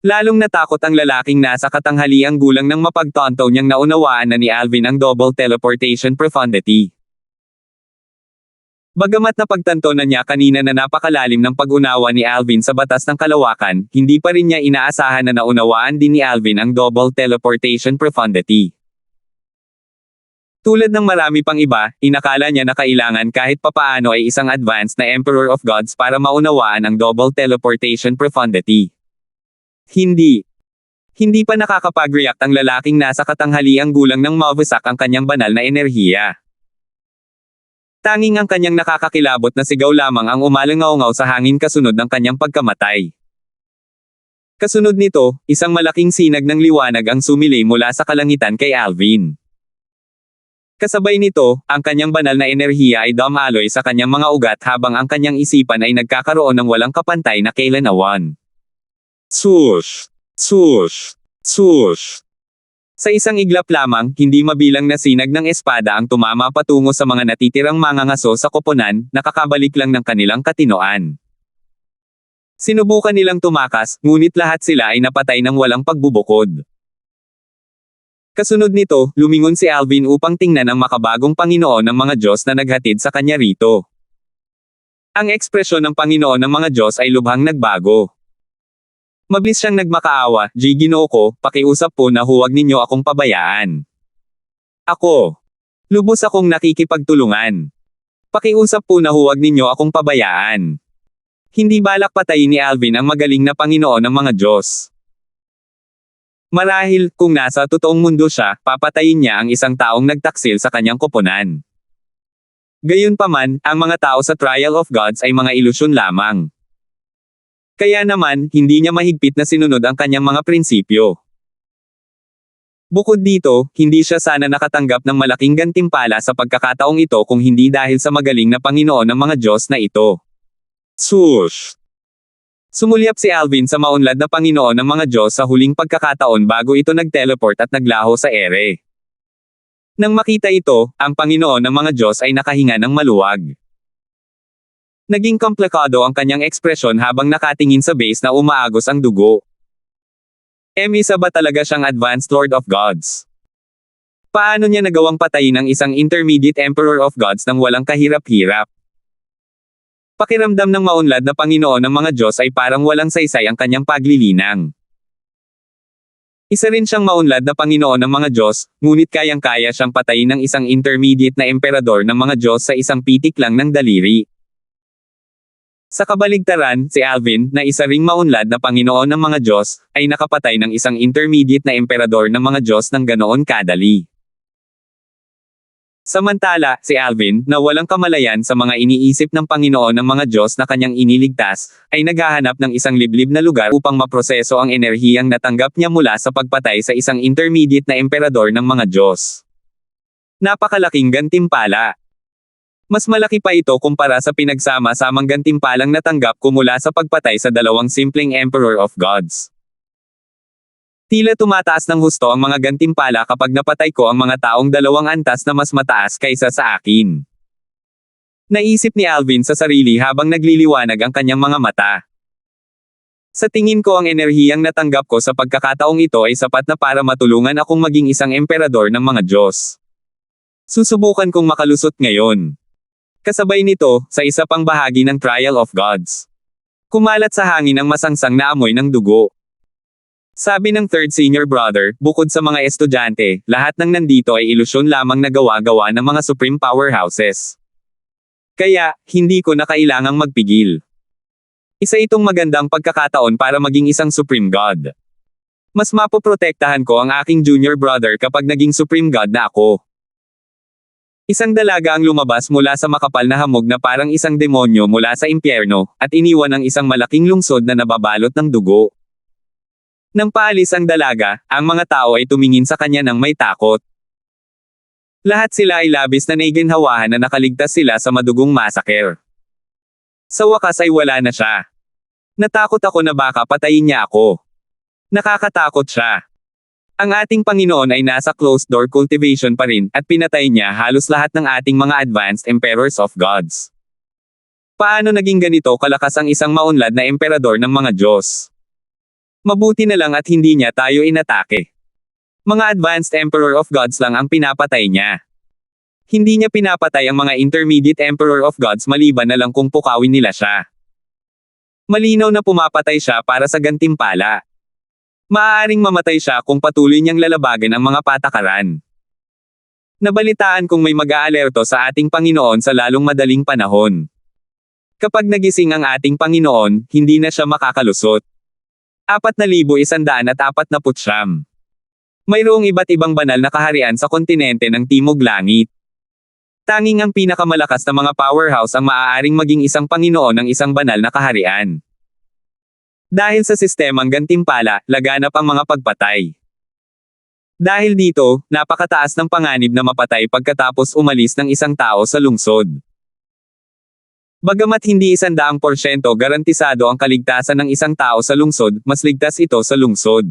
Lalong natakot ang lalaking nasa katanghaliang gulang nang mapagtanto niyang naunawaan na ni Alvin ang double teleportation profundity. Bagamat napagtanto na niya kanina na napakalalim ng pag-unawa ni Alvin sa batas ng kalawakan, hindi pa rin niya inaasahan na naunawaan din ni Alvin ang double teleportation profundity. Tulad ng marami pang iba, inakala niya na kailangan kahit papaano ay isang advanced na Emperor of Gods para maunawaan ang double teleportation profundity. Hindi. Hindi pa nakakapag-react ang lalaking nasa katanghaliang gulang nang mawasak ang kanyang banal na enerhiya. Tanging ang kanyang nakakakilabot na sigaw lamang ang umalangaw-ngaw sa hangin kasunod ng kanyang pagkamatay. Kasunod nito, isang malaking sinag ng liwanag ang sumilay mula sa kalangitan kay Alvin. Kasabay nito, ang kanyang banal na enerhiya ay dumaloy sa kanyang mga ugat habang ang kanyang isipan ay nagkakaroon ng walang kapantay na kailanawan. Swoosh! Swoosh! Swoosh! Sa isang iglap lamang, hindi mabilang na sinag ng espada ang tumama patungo sa mga natitirang mangangaso sa koponan, nakakabalik lang ng kanilang katinoan. Sinubukan nilang tumakas, ngunit lahat sila ay napatay ng walang pagbubukod. Kasunod nito, lumingon si Alvin upang tingnan ang makabagong Panginoon ng mga Diyos na naghatid sa kanya rito. Ang ekspresyon ng Panginoon ng mga Diyos ay lubhang nagbago. Mabilis siyang nagmakaawa, Ginoo ko, pakiusap po na huwag ninyo akong pabayaan. Ako. Lubos akong nakikipagtulungan. Pakiusap po na huwag ninyo akong pabayaan. Hindi balak patayin ni Alvin ang magaling na Panginoon ng mga Diyos. Marahil, kung nasa totoong mundo siya, papatayin niya ang isang taong nagtaksil sa kanyang koponan. Gayunpaman, ang mga tao sa Trial of Gods ay mga ilusyon lamang. Kaya naman, hindi niya mahigpit na sinunod ang kanyang mga prinsipyo. Bukod dito, hindi siya sana nakatanggap ng malaking gantimpala sa pagkakataong ito kung hindi dahil sa magaling na Panginoon ng mga Diyos na ito. Swoosh! Sumulyap si Alvin sa maunlad na Panginoon ng mga Diyos sa huling pagkakataon bago ito nag-teleport at naglaho sa ere. Nang makita ito, ang Panginoon ng mga Diyos ay nakahinga ng maluwag. Naging komplikado ang kanyang ekspresyon habang nakatingin sa base na umaagos ang dugo. Isa ba talaga siyang Advanced Lord of Gods? Paano niya nagawang patayin ang isang Intermediate Emperor of Gods nang walang kahirap-hirap? Pakiramdam ng maunlad na Panginoon ng mga Diyos ay parang walang saysay ang kanyang paglilinang. Isa rin siyang maunlad na Panginoon ng mga Diyos, ngunit kayang-kaya siyang patayin ng isang Intermediate na Emperador ng mga Diyos sa isang pitik lang ng daliri. Sa kabaligtaran, si Alvin, na isa ring maunlad na Panginoon ng mga Diyos, ay nakapatay ng isang intermediate na emperador ng mga Diyos ng ganoon kadali. Samantala, si Alvin, na walang kamalayan sa mga iniisip ng Panginoon ng mga Diyos na kanyang iniligtas, ay naghahanap ng isang liblib na lugar upang maproseso ang enerhiyang natanggap niya mula sa pagpatay sa isang intermediate na emperador ng mga Diyos. Napakalaking gantimpala. Mas malaki pa ito kumpara sa pinagsama-samang gantimpalang natanggap ko mula sa pagpatay sa 2 simpleng Emperor of Gods. Tila tumataas ng husto ang mga gantimpala kapag napatay ko ang mga taong 2 antas na mas mataas kaysa sa akin. Naisip ni Alvin sa sarili habang nagliliwanag ang kanyang mga mata. Sa tingin ko ang enerhiyang natanggap ko sa pagkakataong ito ay sapat na para matulungan akong maging isang emperador ng mga Diyos. Susubukan kong makalusot ngayon. Kasabay nito, sa isa pang bahagi ng Trial of Gods. Kumalat sa hangin ang masangsang na amoy ng dugo. Sabi ng third senior brother, bukod sa mga estudyante, lahat ng nandito ay ilusyon lamang na gawa-gawa ng mga supreme powerhouses. Kaya, hindi ko na kailangang magpigil. Isa itong magandang pagkakataon para maging isang supreme god. Mas mapoprotektahan ko ang aking junior brother kapag naging supreme god na ako. Isang dalaga ang lumabas mula sa makapal na hamog na parang isang demonyo mula sa impyerno, at iniwan ang isang malaking lungsod na nababalot ng dugo. Nang paalis ang dalaga, ang mga tao ay tumingin sa kanya ng may takot. Lahat sila ay labis na naiginhawahan na nakaligtas sila sa madugong massacre. Sa wakas ay wala na siya. Natakot ako na baka patayin niya ako. Nakakatakot siya. Ang ating Panginoon ay nasa closed-door cultivation pa rin at pinatay niya halos lahat ng ating mga advanced emperors of gods. Paano naging ganito kalakas ang isang maunlad na emperador ng mga Diyos? Mabuti na lang at hindi niya tayo inatake. Mga advanced emperor of gods lang ang pinapatay niya. Hindi niya pinapatay ang mga intermediate emperor of gods maliban na lang kung pukawin nila siya. Malinaw na pumapatay siya para sa gantimpala. Maaaring mamatay siya kung patuloy niyang lalabagan ang mga patakaran. Nabalitaan kong may mag-aalerto sa ating Panginoon sa lalong madaling panahon. Kapag nagising ang ating Panginoon, hindi na siya makakalusot. 4,149. Mayroong iba't ibang banal na kaharian sa kontinente ng Timog Langit. Tanging ang pinakamalakas na mga powerhouse ang maaaring maging isang Panginoon ng isang banal na kaharian. Dahil sa sistemang gantimpala, laganap ang mga pagpatay. Dahil dito, napakataas ng panganib na mapatay pagkatapos umalis ng isang tao sa lungsod. Bagamat hindi 100% garantisado ang kaligtasan ng isang tao sa lungsod, mas ligtas ito sa lungsod.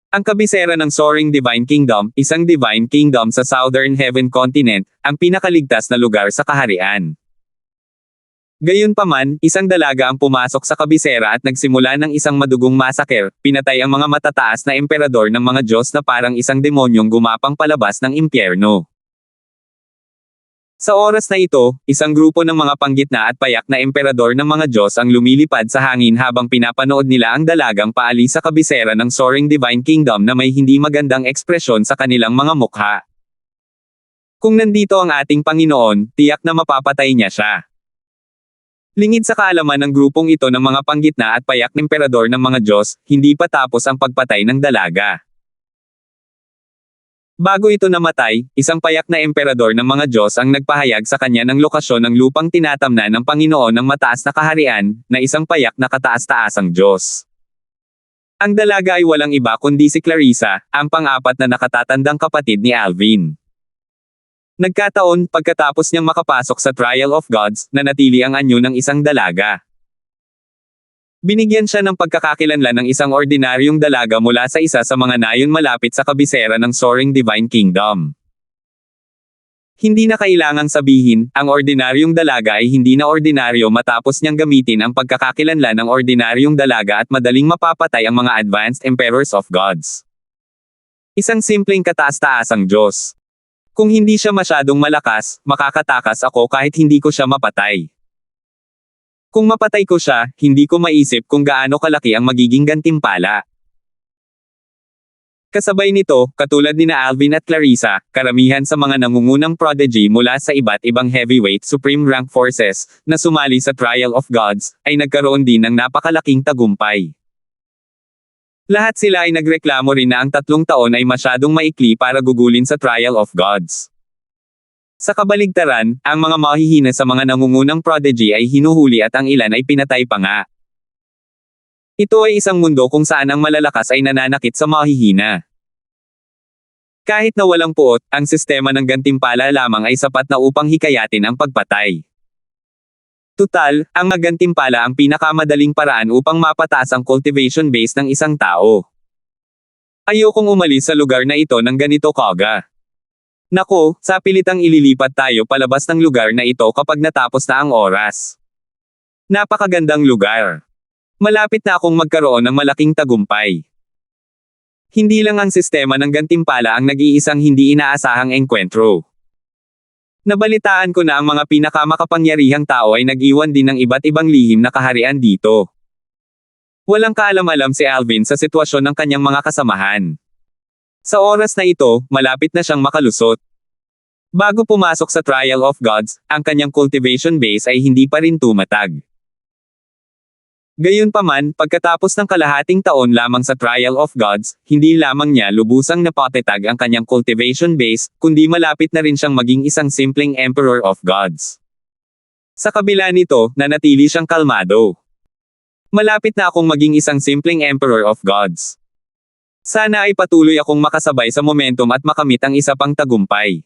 Ang kabisera ng Soaring Divine Kingdom, isang Divine Kingdom sa Southern Heaven Continent, ang pinakaligtas na lugar sa kaharian. Gayunpaman, isang dalaga ang pumasok sa kabisera at nagsimula ng isang madugong massacre, pinatay ang mga matataas na emperador ng mga Diyos na parang isang demonyong gumapang palabas ng impyerno. Sa oras na ito, isang grupo ng mga panggitna at payak na emperador ng mga Diyos ang lumilipad sa hangin habang pinapanood nila ang dalagang paalis sa kabisera ng Soaring Divine Kingdom na may hindi magandang ekspresyon sa kanilang mga mukha. Kung nandito ang ating Panginoon, tiyak na mapapatay niya siya. Lingid sa kaalaman ng grupong ito ng mga panggitna at payak na emperador ng mga Diyos, hindi pa tapos ang pagpatay ng dalaga. Bago ito namatay, isang payak na emperador ng mga Diyos ang nagpahayag sa kanya ng lokasyon ng lupang tinatamnan ng Panginoon ng mataas na kaharian, na isang payak na kataas-taasang Diyos. Ang dalaga ay walang iba kundi si Clarissa, ang pang-apat na nakatatandang kapatid ni Alvin. Nagkataon, pagkatapos niyang makapasok sa Trial of Gods, nanatili ang anyo ng isang dalaga. Binigyan siya ng pagkakakilanlan ng isang ordinaryong dalaga mula sa isa sa mga nayon malapit sa kabisera ng Soaring Divine Kingdom. Hindi na kailangang sabihin, ang ordinaryong dalaga ay hindi na ordinaryo matapos niyang gamitin ang pagkakakilanlan ng ordinaryong dalaga at madaling mapapatay ang mga advanced emperors of gods. Isang simpleng kataas-taasang Diyos. Kung hindi siya masyadong malakas, makakatakas ako kahit hindi ko siya mapatay. Kung mapatay ko siya, hindi ko maisip kung gaano kalaki ang magiging gantimpala. Kasabay nito, katulad nina Alvin at Clarissa, karamihan sa mga nangungunang prodigy mula sa iba't ibang heavyweight supreme rank forces, na sumali sa Trial of Gods, ay nagkaroon din ng napakalaking tagumpay. Lahat sila ay nagreklamo rin na ang 3 taon ay masyadong maikli para gugulin sa Trial of Gods. Sa kabaligtaran, ang mga mahihina sa mga nangungunang prodigy ay hinuhuli at ang ilan ay pinatay pa nga. Ito ay isang mundo kung saan ang malalakas ay nananakit sa mahihina. Kahit na walang puot, ang sistema ng gantimpala lamang ay sapat na upang hikayatin ang pagpatay. Tutal, ang gantimpala ang pinakamadaling paraan upang mapataas ang cultivation base ng isang tao. Ayokong umalis sa lugar na ito ng ganito kaga. Nako, sa pilitang ililipat tayo palabas ng lugar na ito kapag natapos na ang oras. Napakagandang lugar. Malapit na akong magkaroon ng malaking tagumpay. Hindi lang ang sistema ng gantimpala ang nag-iisang hindi inaasahang engkwentro. Nabalitaan ko na ang mga pinakamakapangyarihang tao ay nag-iwan din ng iba't ibang lihim na kaharian dito. Walang kaalam-alam si Alvin sa sitwasyon ng kanyang mga kasamahan. Sa oras na ito, malapit na siyang makalusot. Bago pumasok sa Trial of Gods, ang kanyang cultivation base ay hindi pa rin tumatag. Gayunpaman, pagkatapos ng kalahating taon lamang sa Trial of Gods, hindi lamang niya lubusang napatetag ang kanyang cultivation base, kundi malapit na rin siyang maging isang simpleng Emperor of Gods. Sa kabila nito, nanatili siyang kalmado. Malapit na akong maging isang simpleng Emperor of Gods. Sana ay patuloy akong makasabay sa momentum at makamit ang isa pang tagumpay.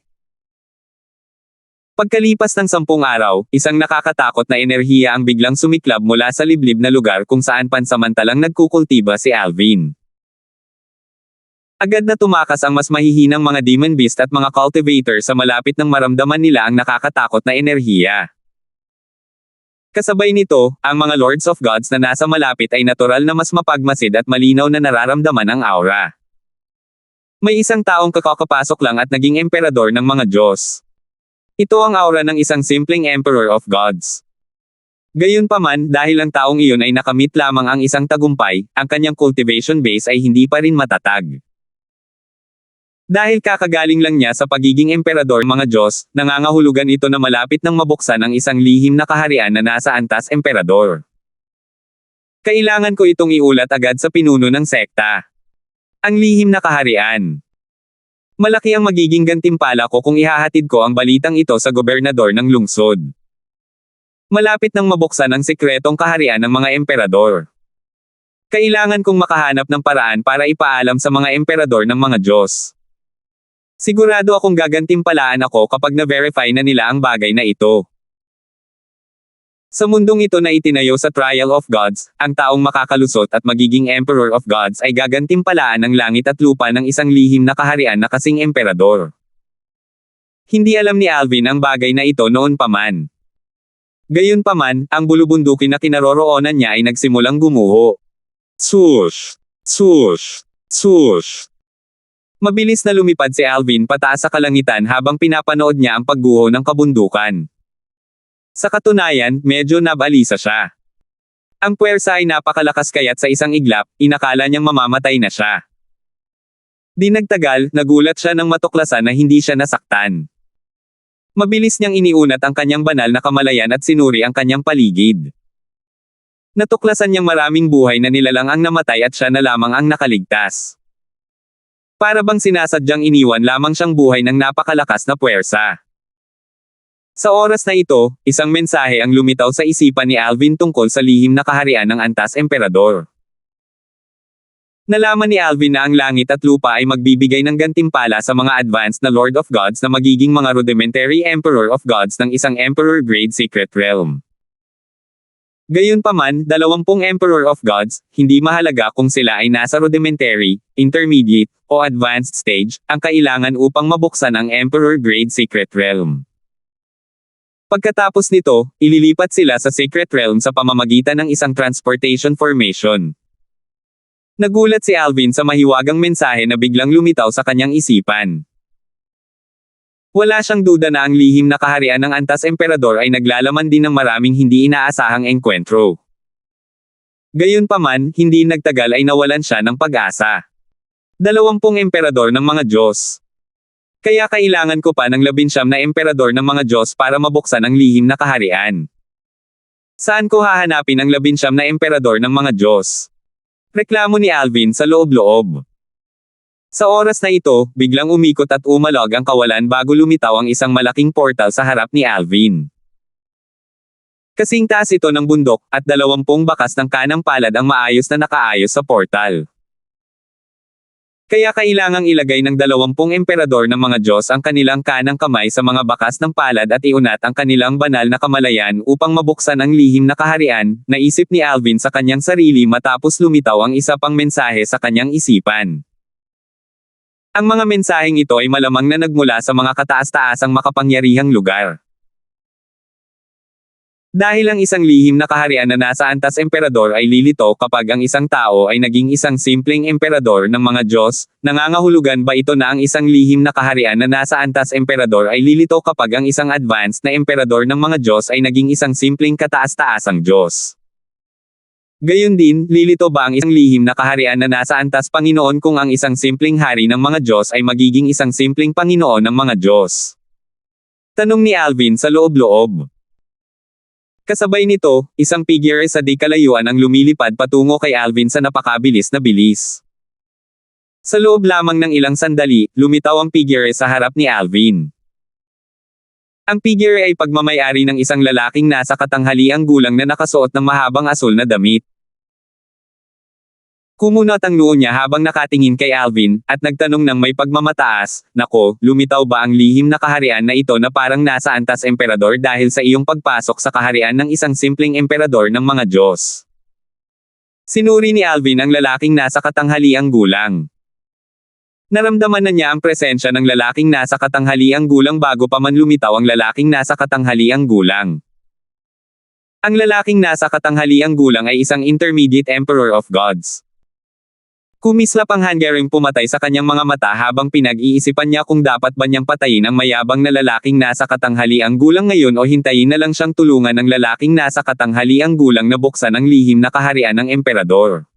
Pagkalipas ng 10 araw, isang nakakatakot na enerhiya ang biglang sumiklab mula sa liblib na lugar kung saan pansamantalang nagkukultiba si Alvin. Agad na tumakas ang mas mahihinang mga demon beast at mga cultivator sa malapit nang maramdaman nila ang nakakatakot na enerhiya. Kasabay nito, ang mga Lords of Gods na nasa malapit ay natural na mas mapagmasid at malinaw na nararamdaman ang aura. May isang taong kakapasok lang at naging emperador ng mga Diyos. Ito ang aura ng isang simpleng Emperor of Gods. Gayunpaman, dahil ang taong iyon ay nakamit lamang ang isang tagumpay, ang kanyang cultivation base ay hindi pa rin matatag. Dahil kakagaling lang niya sa pagiging emperador mga Diyos, nangangahulugan ito na malapit nang mabuksan ang isang lihim na kaharian na nasa antas emperador. Kailangan ko itong iulat agad sa pinuno ng sekta. Ang lihim na kaharian. Malaki ang magiging gantimpala ko kung ihahatid ko ang balitang ito sa gobernador ng lungsod. Malapit nang mabuksan ang sikretong kaharian ng mga emperador. Kailangan kong makahanap ng paraan para ipaalam sa mga emperador ng mga Diyos. Sigurado akong gagantimpalaan ako kapag na-verify na nila ang bagay na ito. Sa mundong ito na itinayo sa Trial of Gods, ang taong makakalusot at magiging Emperor of Gods ay gagantimpalaan ng langit at lupa ng isang lihim na kaharian na kasing emperador. Hindi alam ni Alvin ang bagay na ito noon pa man. Gayunpaman, ang bulubundukin na kinaroroonan niya ay nagsimulang gumuho. Swoosh! Swoosh! Swoosh! Mabilis na lumipad si Alvin pataas sa kalangitan habang pinapanood niya ang pagguho ng kabundukan. Sa katunayan, medyo nabalisa siya. Ang puwersa ay napakalakas kaya't sa isang iglap, inakala niyang mamamatay na siya. Di nagtagal, nagulat siya nang matuklasan na hindi siya nasaktan. Mabilis niyang iniunat ang kanyang banal na kamalayan at sinuri ang kanyang paligid. Natuklasan niyang maraming buhay na nilalang ang namatay at siya na lamang ang nakaligtas. Para bang sinasadyang iniwan lamang siyang buhay ng napakalakas na puwersa. Sa oras na ito, isang mensahe ang lumitaw sa isipan ni Alvin tungkol sa lihim na kaharian ng antas emperador. Nalaman ni Alvin na ang langit at lupa ay magbibigay ng gantimpala sa mga advanced na Lord of Gods na magiging mga rudimentary Emperor of Gods ng isang Emperor-grade secret realm. Gayunpaman, 20 Emperor of Gods, hindi mahalaga kung sila ay nasa rudimentary, intermediate, o advanced stage, ang kailangan upang mabuksan ang Emperor-grade secret realm. Pagkatapos nito, ililipat sila sa Secret Realm sa pamamagitan ng isang transportation formation. Nagulat si Alvin sa mahiwagang mensahe na biglang lumitaw sa kanyang isipan. Wala siyang duda na ang lihim na kaharian ng antas emperador ay naglalaman din ng maraming hindi inaasahang engkwentro. Gayunpaman, hindi nagtagal ay nawalan siya ng pag-asa. 20 emperador ng mga Diyos. Kaya kailangan ko pa ng 19 na emperador ng mga Diyos para mabuksan ang lihim na kaharian. Saan ko hahanapin ang 19 na emperador ng mga Diyos? Reklamo ni Alvin sa loob-loob. Sa oras na ito, biglang umikot at umalog ang kawalan bago lumitaw ang isang malaking portal sa harap ni Alvin. Kasing taas ito ng bundok, at 20 bakas ng kanang palad ang maayos na nakaayos sa portal. Kaya kailangang ilagay ng 20 emperador ng mga Diyos ang kanilang kanang kamay sa mga bakas ng palad at iunat ang kanilang banal na kamalayan upang mabuksan ang lihim na kaharian, naisip ni Alvin sa kanyang sarili matapos lumitaw ang isa pang mensahe sa kanyang isipan. Ang mga mensaheng ito ay malamang na nagmula sa mga kataas-taasang makapangyarihang lugar. Dahil ang isang lihim na kaharian na nasa antas emperador ay lilito kapag ang isang tao ay naging isang simpleng emperador ng mga Diyos, nangangahulugan ba ito na ang isang lihim na kaharian na nasa antas emperador ay lilito kapag ang isang advanced na emperador ng mga Diyos ay naging isang simpleng kataas-taasang Diyos? Gayon din, lilito ba ang isang lihim na kaharian na nasa antas Panginoon kung ang isang simpleng hari ng mga Diyos ay magiging isang simpleng Panginoon ng mga Diyos? Tanong ni Alvin sa loob-loob. Kasabay nito, isang figure sa di kalayuan ang lumilipad patungo kay Alvin sa napakabilis na bilis. Sa loob lamang ng ilang sandali, lumitaw ang figure sa harap ni Alvin. Ang figure ay pagmamayari ng isang lalaking nasa katanghaliang gulang na nakasuot ng mahabang asul na damit. Kumunot ang noo niya habang nakatingin kay Alvin, at nagtanong ng may pagmamataas, "Nako, lumitaw ba ang lihim na kaharian na ito na parang nasa antas emperador dahil sa iyong pagpasok sa kaharian ng isang simpleng emperador ng mga Diyos?" Sinuri ni Alvin ang lalaking nasa katanghaliang gulang. Naramdaman na niya ang presensya ng lalaking nasa katanghaliang gulang bago pa man lumitaw ang lalaking nasa katanghaliang gulang. Ang lalaking nasa katanghaliang gulang ay isang intermediate emperor of gods. Kumislap ang Hungarian pumatay sa kanyang mga mata habang pinag-iisipan niya kung dapat ba niyang patayin ang mayabang na lalaking nasa katanghaliang gulang ngayon o hintayin na lang siyang tulungan ng lalaking nasa katanghaliang gulang na buksan ang lihim na kaharian ng emperador.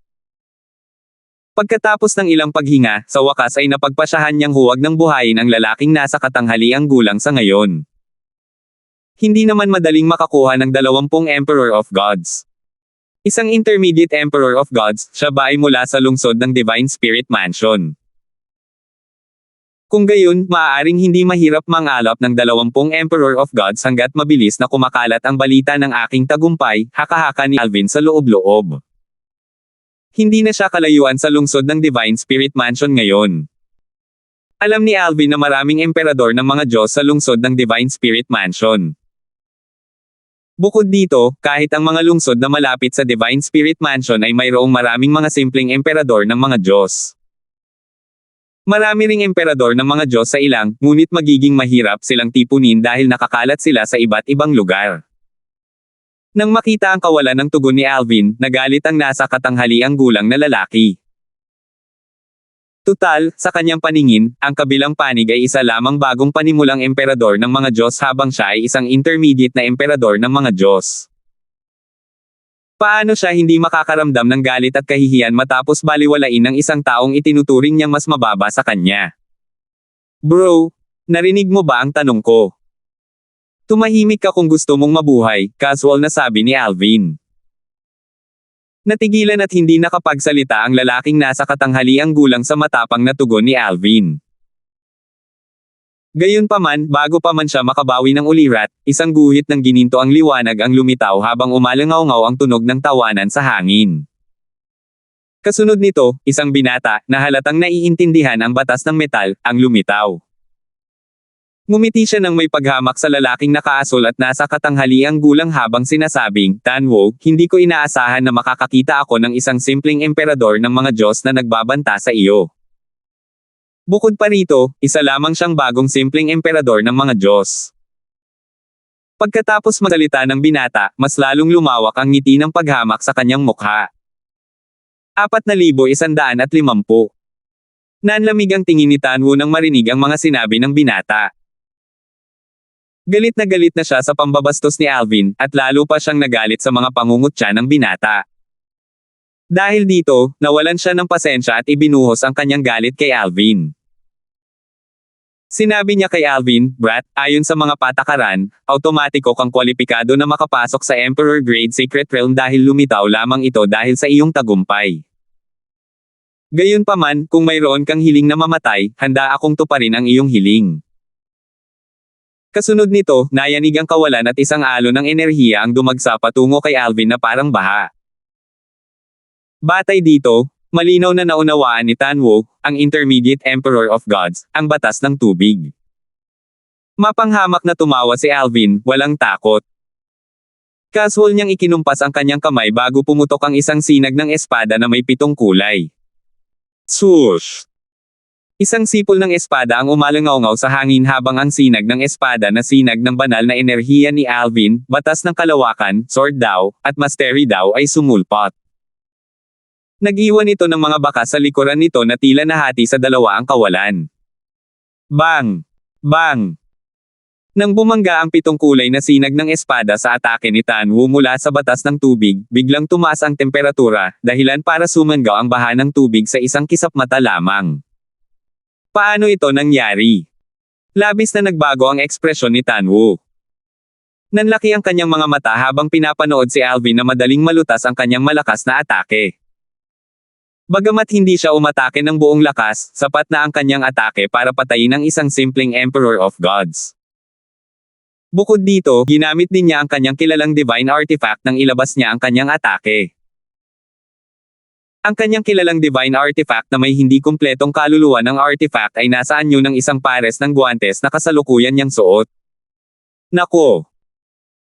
Pagkatapos ng ilang paghinga, sa wakas ay napagpasyahan niyang huwag nang buhayin ang lalaking nasa katanghaliang gulang sa ngayon. Hindi naman madaling makakuha ng 20 Emperor of Gods. Isang intermediate Emperor of Gods, siya ba ay mula sa lungsod ng Divine Spirit Mansion. Kung gayon, maaaring hindi mahirap mangalap ng 20 Emperor of Gods hanggat mabilis na kumakalat ang balita ng aking tagumpay, haka-haka ni Alvin sa loob-loob. Hindi na siya kalayuan sa lungsod ng Divine Spirit Mansion ngayon. Alam ni Alvin na maraming emperador ng mga Diyos sa lungsod ng Divine Spirit Mansion. Bukod dito, kahit ang mga lungsod na malapit sa Divine Spirit Mansion ay mayroong maraming mga simpleng emperador ng mga Diyos. Marami ring emperador ng mga Diyos sa ilang, ngunit magiging mahirap silang tipunin dahil nakakalat sila sa iba't ibang lugar. Nang makita ang kawalan ng tugon ni Alvin, nagalit ang nasa katanghaliang gulang na lalaki. Tutal, sa kanyang paningin, ang kabilang panig ay isa lamang bagong panimulang emperador ng mga Diyos habang siya ay isang intermediate na emperador ng mga Diyos. Paano siya hindi makakaramdam ng galit at kahihiyan matapos baliwalain ng isang taong itinuturing niyang mas mababa sa kanya? Bro, narinig mo ba ang tanong ko? Tumahimik ka kung gusto mong mabuhay, casual na sabi ni Alvin. Natigilan at hindi nakapagsalita ang lalaking nasa katanghaliang gulang sa matapang na tugon ni Alvin. Gayunpaman, bago pa man siya makabawi ng ulirat, isang guhit ng gininto ang liwanag ang lumitaw habang umalangaw-ngaw ang tunog ng tawanan sa hangin. Kasunod nito, isang binata, na halatang naiintindihan ang batas ng metal, ang lumitaw. Ngumiti siya nang may paghamak sa lalaking nakaasul at nasa katanghaliang gulang habang sinasabing, "Tanwo, hindi ko inaasahan na makakakita ako ng isang simpleng emperador ng mga Diyos na nagbabanta sa iyo. Bukod pa rito, isa lamang siyang bagong simpleng emperador ng mga Diyos." Pagkatapos magsalita ng binata, mas lalong lumawak ang ngiti ng paghamak sa kanyang mukha. 4,150. Nanlamig ang tingin ni Tanwo nang marinig ang mga sinabi ng binata. Galit na siya sa pambabastos ni Alvin, at lalo pa siyang nagalit sa mga pangungutya ng binata. Dahil dito, nawalan siya ng pasensya at ibinuhos ang kanyang galit kay Alvin. Sinabi niya kay Alvin, "Brat, ayon sa mga patakaran, automatiko kang kwalipikado na makapasok sa Emperor Grade Secret Realm dahil lumitaw lamang ito dahil sa iyong tagumpay. Gayunpaman, kung mayroon kang hiling na mamatay, handa akong tuparin ang iyong hiling." Kasunod nito, nayanig ang kawalan at isang alon ng enerhiya ang dumagsa patungo kay Alvin na parang baha. Batay dito, malinaw na naunawaan ni Tanwo, ang Intermediate Emperor of Gods, ang batas ng tubig. Mapanghamak na tumawa si Alvin, walang takot. Casual niyang ikinumpas ang kanyang kamay bago pumutok ang isang sinag ng espada na may 7 kulay. Swoosh! Isang sipol ng espada ang umalangaw-ngaw sa hangin habang ang sinag ng espada na sinag ng banal na enerhiya ni Alvin, batas ng kalawakan, sword daw, at mastery daw ay sumulpot. Nag-iwan ito ng mga bakas sa likuran nito na tila nahati sa dalawa ang kawalan. Bang! Bang! Nang bumangga ang 7 kulay na sinag ng espada sa atake ni Tanwo mula sa batas ng tubig, biglang tumaas ang temperatura, dahilan para sumangaw ang baha ng tubig sa isang kisap-mata lamang. Paano ito nangyari? Labis na nagbago ang ekspresyon ni Tanwo. Nanlaki ang kanyang mga mata habang pinapanood si Alvin na madaling malutas ang kanyang malakas na atake. Bagamat hindi siya umatake ng buong lakas, sapat na ang kanyang atake para patayin ang isang simpleng Emperor of Gods. Bukod dito, ginamit din niya ang kanyang kilalang divine artifact nang ilabas niya ang kanyang atake. Ang kanyang kilalang divine artifact na may hindi kumpletong kaluluwa ng artifact ay nasa anyo ng isang pares ng guwantes na kasalukuyan niyang suot. Nako!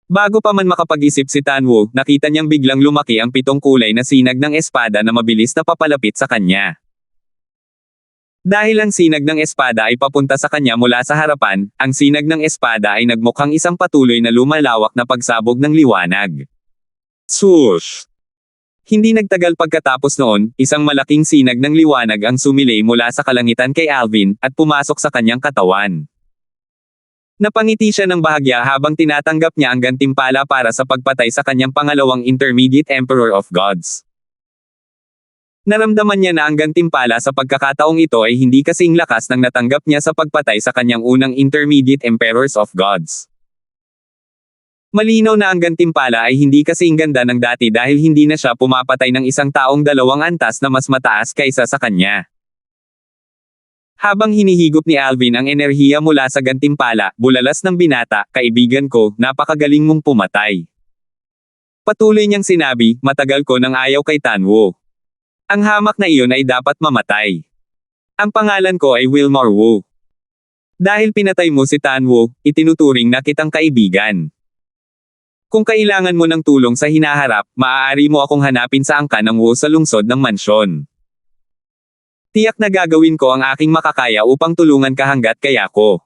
Bago pa man makapag-isip si Tanwo, nakita niyang biglang lumaki ang 7 kulay na sinag ng espada na mabilis na papalapit sa kanya. Dahil ang sinag ng espada ay papunta sa kanya mula sa harapan, ang sinag ng espada ay nagmukhang isang patuloy na lumalawak na pagsabog ng liwanag. Swoosh! Hindi nagtagal pagkatapos noon, isang malaking sinag ng liwanag ang sumilay mula sa kalangitan kay Alvin, at pumasok sa kanyang katawan. Napangiti siya ng bahagya habang tinatanggap niya ang gantimpala para sa pagpatay sa kanyang pangalawang Intermediate Emperor of Gods. Naramdaman niya na ang gantimpala sa pagkakataong ito ay hindi kasing lakas ng natanggap niya sa pagpatay sa kanyang unang Intermediate Emperors of Gods. Malinaw na ang gantimpala ay hindi kasing ganda ng dati dahil hindi na siya pumapatay ng isang taong 2 antas na mas mataas kaysa sa kanya. Habang hinihigop ni Alvin ang enerhiya mula sa gantimpala, bulalas ng binata, "Kaibigan ko, napakagaling mong pumatay." Patuloy niyang sinabi, "Matagal ko nang ayaw kay Tanwo. Ang hamak na iyon ay dapat mamatay. Ang pangalan ko ay Wilmar Wu. Dahil pinatay mo si Tanwo, itinuturing na kitang kaibigan. Kung kailangan mo ng tulong sa hinaharap, maaari mo akong hanapin sa angkan ng Wu sa lungsod ng mansyon. Tiyak na gagawin ko ang aking makakaya upang tulungan ka hanggat kaya ko."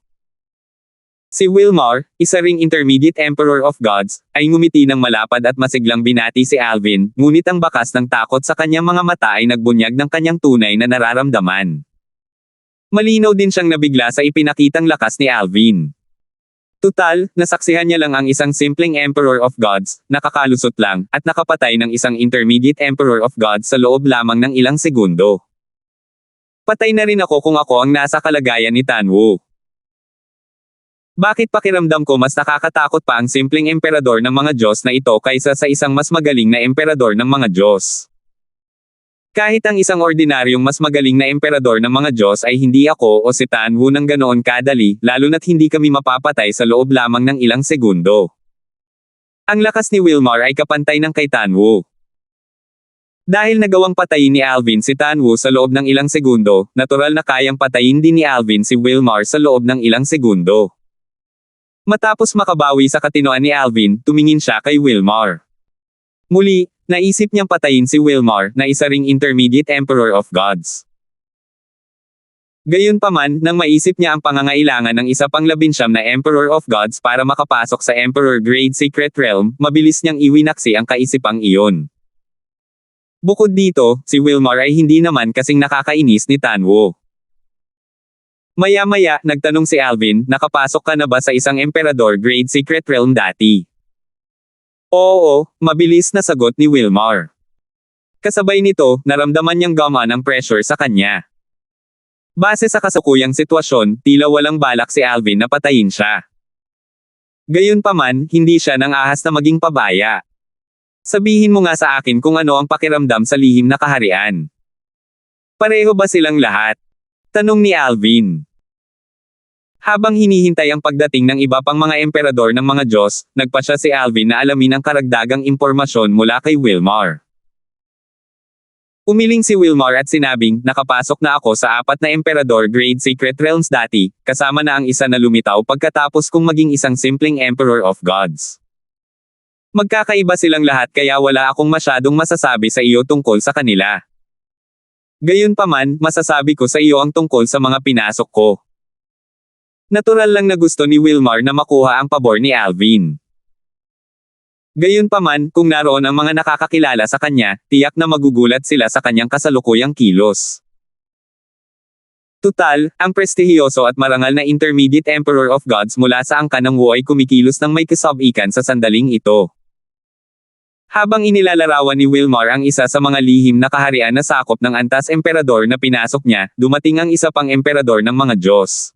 Si Wilmar, isa ring Intermediate Emperor of Gods, ay ngumiti ng malapad at masiglang binati si Alvin, ngunit ang bakas ng takot sa kanyang mga mata ay nagbunyag ng kanyang tunay na nararamdaman. Malinaw din siyang nabigla sa ipinakitang lakas ni Alvin. Tutal, nasaksihan niya lang ang isang simpleng Emperor of Gods, nakakalusot lang, at nakapatay ng isang Intermediate Emperor of Gods sa loob lamang ng ilang segundo. Patay na rin ako kung ako ang nasa kalagayan ni Tanwo. Bakit pakiramdam ko mas nakakatakot pa ang simpleng emperador ng mga Diyos na ito kaysa sa isang mas magaling na emperador ng mga Diyos? Kahit ang isang ordinaryong mas magaling na emperador ng mga Diyos ay hindi ako o si Tanwo ng ganoon kadali, lalo na't hindi kami mapapatay sa loob lamang ng ilang segundo. Ang lakas ni Wilmar ay kapantay ng kay Tanwo. Dahil nagawang patayin ni Alvin si Tanwo sa loob ng ilang segundo, natural na kayang patayin din ni Alvin si Wilmar sa loob ng ilang segundo. Matapos makabawi sa katinoan ni Alvin, tumingin siya kay Wilmar. Muli, naisip niyang patayin si Wilmar, na isa ring Intermediate Emperor of Gods. Gayunpaman, nang maisip niya ang pangangailangan ng isa pang 19 na Emperor of Gods para makapasok sa Emperor Grade Secret Realm, mabilis niyang iwinaksi ang kaisipang iyon. Bukod dito, si Wilmar ay hindi naman kasing nakakainis ni Tanwo. Maya-maya, nagtanong si Alvin, "Nakapasok ka na ba sa isang Emperador Grade Secret Realm dati?" "Oo," mabilis na sagot ni Wilmar. Kasabay nito, naramdaman niyang gumaan ang pressure sa kanya. Base sa kasukuyang sitwasyon, tila walang balak si Alvin na patayin siya. Gayunpaman, hindi siya nang ahas na maging pabaya. "Sabihin mo nga sa akin kung ano ang pakiramdam sa lihim na kaharian. Pareho ba silang lahat?" tanong ni Alvin. Habang hinihintay ang pagdating ng iba pang mga emperador ng mga Diyos, nagpasya si Alvin na alamin ang karagdagang impormasyon mula kay Wilmar. Umiling si Wilmar at sinabing, "Nakapasok na ako sa 4 na Emperador Grade Secret Realms dati, kasama na ang isa na lumitaw pagkatapos kong maging isang simpleng Emperor of Gods. Magkakaiba silang lahat kaya wala akong masyadong masasabi sa iyo tungkol sa kanila. Gayunpaman, masasabi ko sa iyo ang tungkol sa mga pinasok ko." Natural lang na gusto ni Wilmar na makuha ang pabor ni Alvin. Gayunpaman, kung naroon ang mga nakakakilala sa kanya, tiyak na magugulat sila sa kanyang kasalukuyang kilos. Tutal, ang prestihiyoso at marangal na Intermediate Emperor of Gods mula sa angkan ng Wu ay kumikilos ng may kasabikan sa sandaling ito. Habang inilalarawan ni Wilmar ang isa sa mga lihim na kaharian na sakop ng antas emperador na pinasok niya, dumating ang isa pang emperador ng mga Diyos.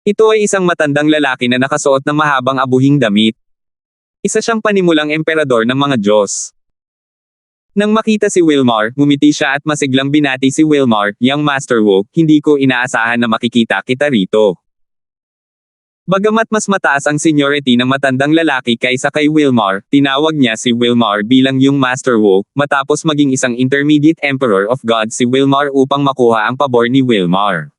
Ito ay isang matandang lalaki na nakasuot ng mahabang abuhing damit. Isa siyang panimulang emperador ng mga Diyos. Nang makita si Wilmar, ngumiti siya at masiglang binati si Wilmar, "Young Master Wu, hindi ko inaasahan na makikita kita rito." Bagamat mas mataas ang seniority ng matandang lalaki kaysa kay Wilmar, tinawag niya si Wilmar bilang yung Master Wu, matapos maging isang intermediate Emperor of Gods si Wilmar upang makuha ang pabor ni Wilmar.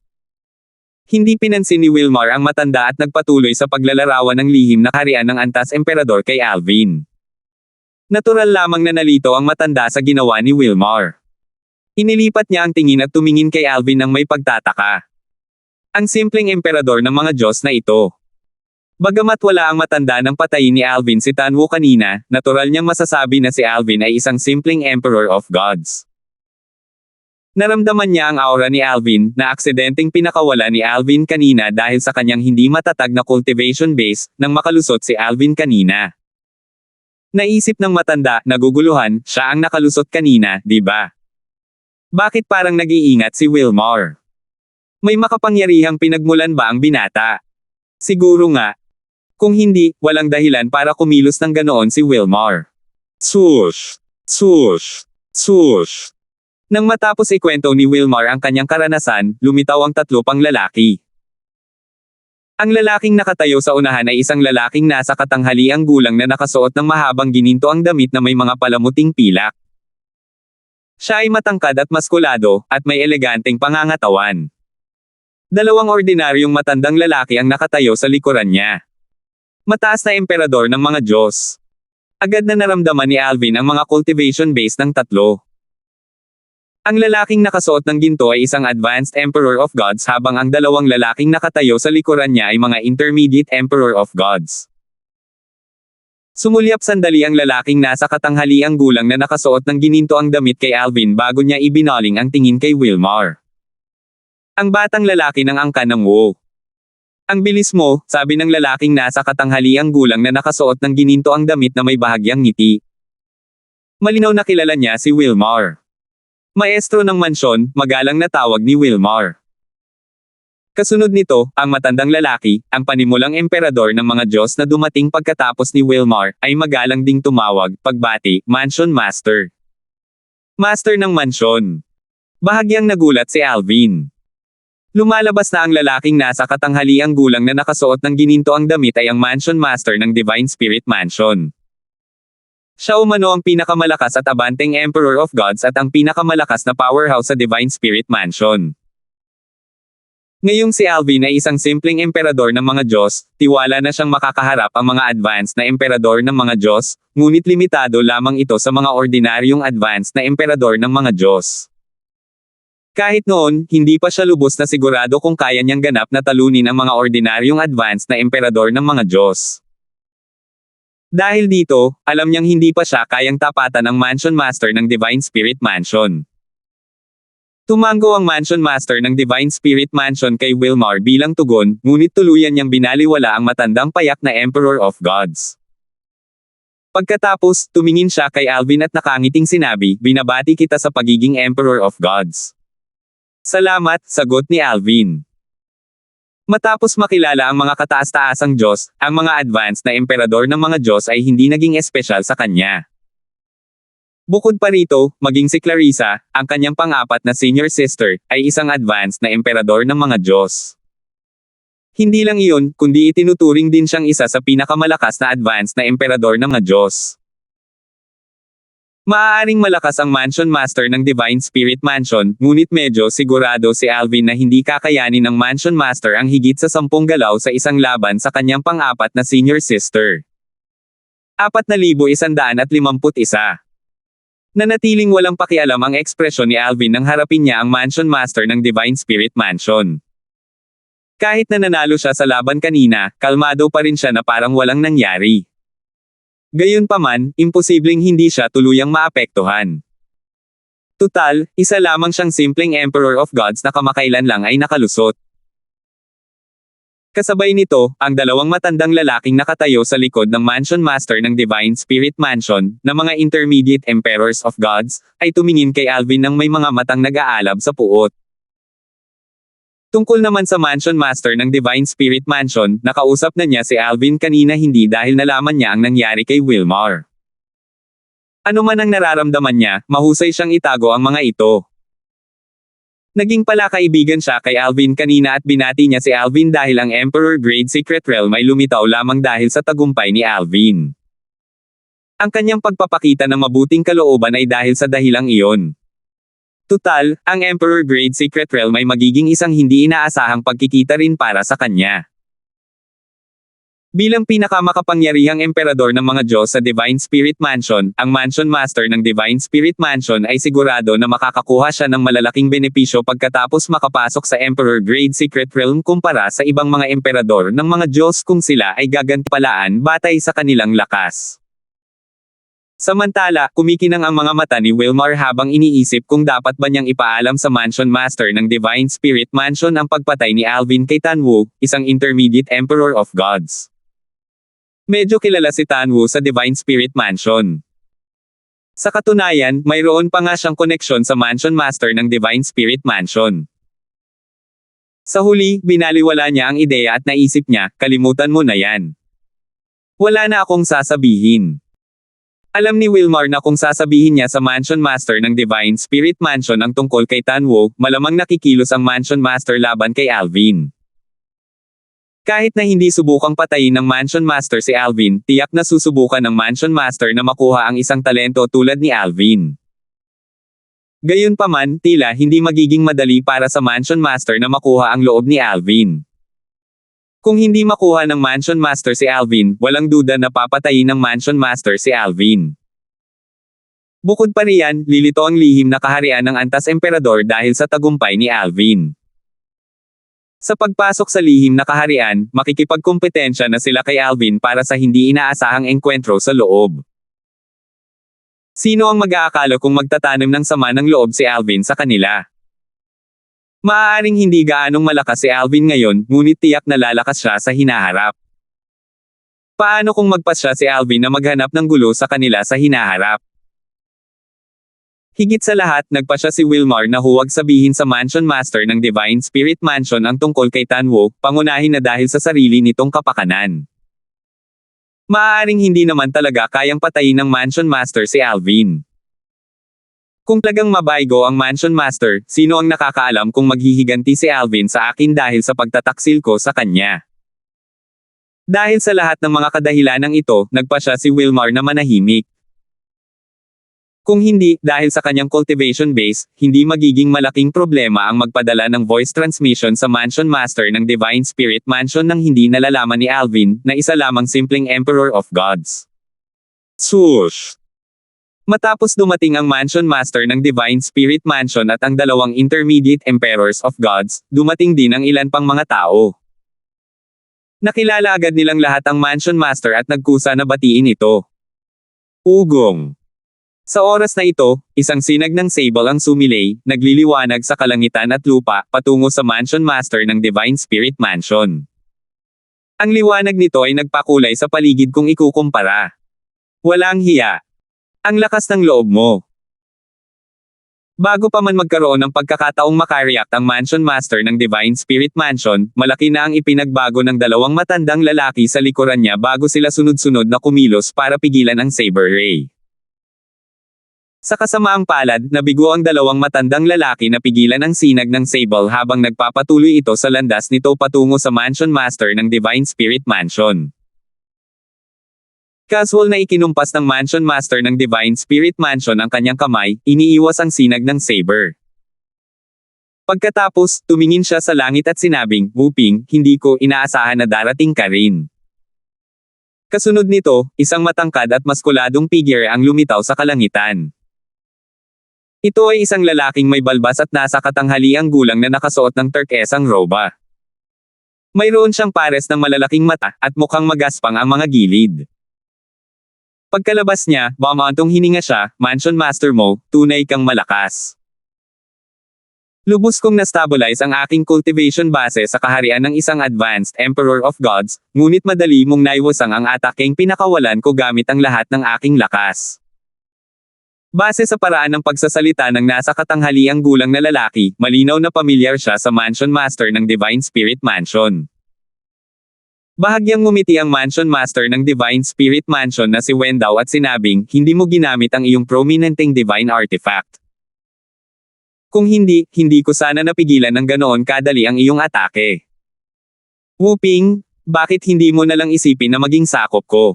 Hindi pinansin ni Wilmar ang matanda at nagpatuloy sa paglalarawan ng lihim na kaharian ng antas emperador kay Alvin. Natural lamang na nalito ang matanda sa ginawa ni Wilmar. Inilipat niya ang tingin at tumingin kay Alvin ng may pagtataka. Ang simpleng emperador ng mga Diyos na ito. Bagamat wala ang matanda ng patayin ni Alvin si Tan Wu kanina, natural niyang masasabi na si Alvin ay isang simpleng Emperor of Gods. Naramdaman niya ang aura ni Alvin, na aksidenteng pinakawala ni Alvin kanina dahil sa kanyang hindi matatag na cultivation base, nang makalusot si Alvin kanina. Naisip ng matanda, naguguluhan, siya ang nakalusot kanina, di ba? Bakit parang nag-iingat si Wilmar? May makapangyarihang pinagmulan ba ang binata? Siguro nga. Kung hindi, walang dahilan para kumilos ng ganoon si Wilmar. Swoosh! Swoosh! Swoosh! Nang matapos ikwento ni Wilmar ang kanyang karanasan, lumitaw ang tatlo pang lalaki. Ang lalaking nakatayo sa unahan ay isang lalaking nasa katanghaliang gulang na nakasuot ng mahabang gininto ang damit na may mga palamuting pilak. Siya ay matangkad at maskulado, at may eleganteng pangangatawan. Dalawang ordinaryong matandang lalaki ang nakatayo sa likuran niya. Mataas na emperador ng mga Diyos. Agad na naramdaman ni Alvin ang mga cultivation base ng tatlo. Ang lalaking nakasuot ng ginto ay isang advanced Emperor of Gods habang ang dalawang lalaking nakatayo sa likuran niya ay mga intermediate Emperor of Gods. Sumulyap sandali ang lalaking nasa katanghaliang gulang na nakasuot ng gininto ang damit kay Alvin bago niya ibinaling ang tingin kay Wilmar. Ang batang lalaki ng angkan ng Wu. Ang bilis mo, sabi ng lalaking nasa katanghaliang gulang na nakasuot ng gininto ang damit na may bahagyang ngiti. Malinaw na kilala niya si Wilmar. Maestro ng mansyon, magalang na tawag ni Wilmar. Kasunod nito, ang matandang lalaki, ang panimulang emperador ng mga Diyos na dumating pagkatapos ni Wilmar, ay magalang ding tumawag, pagbati, Mansion Master. Master ng mansyon. Bahagyang nagulat si Alvin. Lumalabas na ang lalaking nasa katanghaliang gulang na nakasuot ng gininto ang damit ay ang Mansion Master ng Divine Spirit Mansion. Siya umano ang pinakamalakas at abanteng Emperor of Gods at ang pinakamalakas na powerhouse sa Divine Spirit Mansion. Ngayong si Alvin ay isang simpleng emperador ng mga Diyos, tiwala na siyang makakaharap ang mga advanced na emperador ng mga Diyos, ngunit limitado lamang ito sa mga ordinaryong advanced na emperador ng mga Diyos. Kahit noon, hindi pa siya lubos na sigurado kung kaya niyang ganap na talunin ang mga ordinaryong advanced na emperador ng mga Diyos. Dahil dito, alam niyang hindi pa siya kayang tapatan ang Mansion Master ng Divine Spirit Mansion. Tumango ang Mansion Master ng Divine Spirit Mansion kay Wilmar bilang tugon, ngunit tuluyan niyang binaliwala ang matandang payak na Emperor of Gods. Pagkatapos, tumingin siya kay Alvin at nakangiting sinabi, binabati kita sa pagiging Emperor of Gods. Salamat, sagot ni Alvin. Matapos makilala ang mga kataas-taasang Diyos, ang mga advanced na emperador ng mga Diyos ay hindi naging espesyal sa kanya. Bukod pa rito, maging si Clarissa, ang kanyang pang-apat na senior sister, ay isang advanced na emperador ng mga Diyos. Hindi lang iyon, kundi itinuturing din siyang isa sa pinakamalakas na advanced na emperador ng mga Diyos. Maaaring malakas ang Mansion Master ng Divine Spirit Mansion, ngunit medyo sigurado si Alvin na hindi kakayanin ng Mansion Master ang higit sa 10 galaw sa isang laban sa kanyang pang-apat na senior sister. 4,151. Nanatiling walang pakialam ang ekspresyon ni Alvin nang harapin niya ang Mansion Master ng Divine Spirit Mansion. Kahit na nanalo siya sa laban kanina, kalmado pa rin siya na parang walang nangyari. Gayunpaman, imposibleng hindi siya tuluyang maapektuhan. Tutal, isa lamang siyang simpleng Emperor of Gods na kamakailan lang ay nakalusot. Kasabay nito, ang dalawang matandang lalaking nakatayo sa likod ng Mansion Master ng Divine Spirit Mansion, na mga intermediate Emperors of Gods, ay tumingin kay Alvin ng may mga matang nag-aalab sa puot. Tungkol naman sa Mansion Master ng Divine Spirit Mansion, nakausap na niya si Alvin kanina hindi dahil nalaman niya ang nangyari kay Wilmar. Ano man ang nararamdaman niya, mahusay siyang itago ang mga ito. Naging palakaibigan siya kay Alvin kanina at binati niya si Alvin dahil ang Emperor Grade Secret Realm ay lumitaw lamang dahil sa tagumpay ni Alvin. Ang kanyang pagpapakita ng mabuting kalooban ay dahil sa dahilang iyon. Tutal, ang Emperor Grade Secret Realm ay magiging isang hindi inaasahang pagkikita rin para sa kanya. Bilang pinakamakapangyarihang emperador ng mga Diyos sa Divine Spirit Mansion, ang Mansion Master ng Divine Spirit Mansion ay sigurado na makakakuha siya ng malalaking benepisyo pagkatapos makapasok sa Emperor Grade Secret Realm kumpara sa ibang mga emperador ng mga Diyos kung sila ay gagantipalaan batay sa kanilang lakas. Samantala, kumikinang ang mga mata ni Wilmar habang iniisip kung dapat ba niyang ipaalam sa Mansion Master ng Divine Spirit Mansion ang pagpatay ni Alvin kay Tanwu, isang intermediate Emperor of Gods. Medyo kilala si Tanwu sa Divine Spirit Mansion. Sa katunayan, mayroon pa nga siyang koneksyon sa Mansion Master ng Divine Spirit Mansion. Sa huli, binaliwala niya ang ideya at naisip niya, kalimutan mo na yan. Wala na akong sasabihin. Alam ni Wilmar na kung sasabihin niya sa Mansion Master ng Divine Spirit Mansion ang tungkol kay Tanwu, malamang nakikilos ang Mansion Master laban kay Alvin. Kahit na hindi subukang patayin ng Mansion Master si Alvin, tiyak na susubukan ng Mansion Master na makuha ang isang talento tulad ni Alvin. Gayunpaman, tila hindi magiging madali para sa Mansion Master na makuha ang loob ni Alvin. Kung hindi makuha ng Mansion Master si Alvin, walang duda na papatayin ng Mansion Master si Alvin. Bukod pa riyan, lilito ang lihim na kaharian ng Antas Emperador dahil sa tagumpay ni Alvin. Sa pagpasok sa lihim na kaharian, makikipagkompetensya na sila kay Alvin para sa hindi inaasahang engkwentro sa loob. Sino ang mag-aakala kung magtatanim ng sama ng loob si Alvin sa kanila? Maaaring hindi gaanong malakas si Alvin ngayon, ngunit tiyak na lalakas siya sa hinaharap. Paano kung magpasya si Alvin na maghanap ng gulo sa kanila sa hinaharap? Higit sa lahat, nagpasya si Wilmar na huwag sabihin sa Mansion Master ng Divine Spirit Mansion ang tungkol kay Tanwu, pangunahin na dahil sa sarili nitong kapakanan. Maaaring hindi naman talaga kayang patayin ng Mansion Master si Alvin. Kung talagang mabaigo ang Mansion Master, sino ang nakakaalam kung maghihiganti si Alvin sa akin dahil sa pagtataksil ko sa kanya? Dahil sa lahat ng mga kadahilanang ito, nagpasya si Wilmar na manahimik. Kung hindi, dahil sa kanyang cultivation base, hindi magiging malaking problema ang magpadala ng voice transmission sa Mansion Master ng Divine Spirit Mansion nang hindi nalalaman ni Alvin, na isa lamang simpleng Emperor of Gods. Swoosh! Matapos dumating ang Mansion Master ng Divine Spirit Mansion at ang dalawang Intermediate Emperors of Gods, dumating din ang ilan pang mga tao. Nakilala agad nilang lahat ang Mansion Master at nagkusa na batiin ito. Ugong! Sa oras na ito, isang sinag ng sable ang sumilay, nagliliwanag sa kalangitan at lupa, patungo sa Mansion Master ng Divine Spirit Mansion. Ang liwanag nito ay nagpakulay sa paligid kung ikukumpara. Walang hiya. Ang lakas ng loob mo. Bago pa man magkaroon ng pagkakataong makareact ang Mansion Master ng Divine Spirit Mansion, malaki na ang ipinagbago ng dalawang matandang lalaki sa likuran niya bago sila sunod-sunod na kumilos para pigilan ang Saber Ray. Sa kasamaang palad, nabigo ang dalawang matandang lalaki na pigilan ang sinag ng sable habang nagpapatuloy ito sa landas nito patungo sa Mansion Master ng Divine Spirit Mansion. Casual na ikinumpas ng Mansion Master ng Divine Spirit Mansion ang kanyang kamay, iniiwas ang sinag ng saber. Pagkatapos, tumingin siya sa langit at sinabing, "Wuping, hindi ko inaasahan na darating ka rin." Kasunod nito, isang matangkad at maskuladong figure ang lumitaw sa kalangitan. Ito ay isang lalaking may balbas at nasa katanghaliang gulang na nakasuot ng turquesang roba. Mayroon siyang pares ng malalaking mata, at mukhang magaspang ang mga gilid. Pagkalabas niya, bumantong hininga siya, "Mansion Master mo, tunay kang malakas." Lubos kong na-stabilize ang aking cultivation base sa kaharian ng isang advanced Emperor of Gods, ngunit madali mong naiwasang ang atakeng pinakawalan ko gamit ang lahat ng aking lakas. Base sa paraan ng pagsasalita ng nasa katanghaliang gulang na lalaki, malinaw na pamilyar siya sa Mansion Master ng Divine Spirit Mansion. Bahagyang ngumiti ang Mansion Master ng Divine Spirit Mansion na si Wendao at sinabing, "Hindi mo ginamit ang iyong prominenteng divine artifact. Kung hindi, hindi ko sana napigilan ng ganoon kadali ang iyong atake. Wuping, bakit hindi mo nalang isipin na maging sakop ko?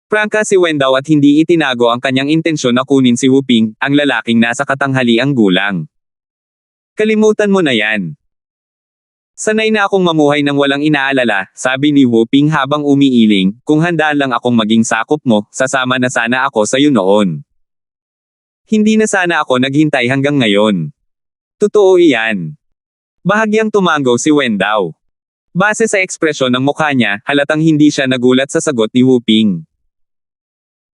Prangka si Wendaw at hindi itinago ang kanyang intensyon na kunin si Wuping, ang lalaking nasa katanghaliang gulang. Kalimutan mo na yan. Sanay na akong mamuhay ng walang inaalala, sabi ni Wuping habang umiiling, kung handa lang akong maging sakop mo, sasama na sana ako sa iyo noon. Hindi na sana ako naghintay hanggang ngayon. Totoo iyan. Bahagyang tumango si Wendaw. Base sa ekspresyon ng mukha niya, halatang hindi siya nagulat sa sagot ni Wuping.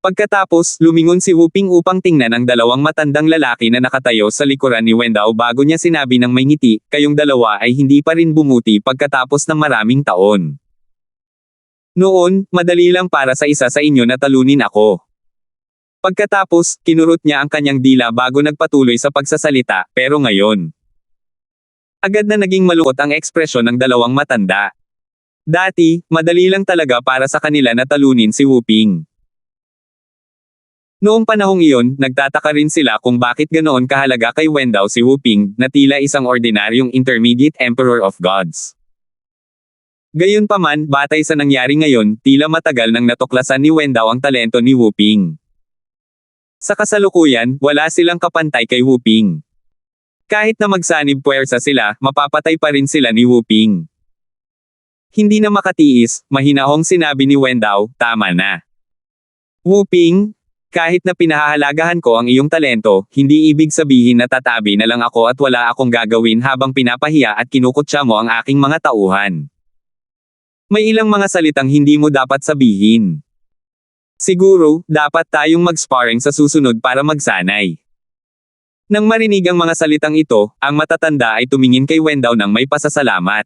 Pagkatapos, lumingon si Wuping upang tingnan ang dalawang matandang lalaki na nakatayo sa likuran ni Wendaw bago niya sinabi ng may ngiti, kayong dalawa ay hindi pa rin bumuti pagkatapos ng maraming taon. Noon, madali lang para sa isa sa inyo na talunin ako. Pagkatapos, kinurot niya ang kanyang dila bago nagpatuloy sa pagsasalita, pero ngayon. Agad na naging malungkot ang ekspresyon ng dalawang matanda. Dati, madali lang talaga para sa kanila na talunin si Wuping. Noong panahong iyon, nagtataka rin sila kung bakit ganoon kahalaga kay Wendaw si Wuping, na tila isang ordinaryong intermediate emperor of gods. Gayunpaman, batay sa nangyari ngayon, tila matagal nang natuklasan ni Wendaw ang talento ni Wuping. Sa kasalukuyan, wala silang kapantay kay Wuping. Kahit na magsanib puwersa sila, mapapatay pa rin sila ni Wuping. Hindi na makatiis, mahinahong sinabi ni Wendaw, tama na. Wuping, kahit na pinahahalagahan ko ang iyong talento, hindi ibig sabihin na tatabi na lang ako at wala akong gagawin habang pinapahiya at kinukutya mo ang aking mga tauhan. May ilang mga salitang hindi mo dapat sabihin. Siguro, dapat tayong mag-sparring sa susunod para magsanay. Nang marinig ang mga salitang ito, ang matatanda ay tumingin kay Wendaw ng may pasasalamat.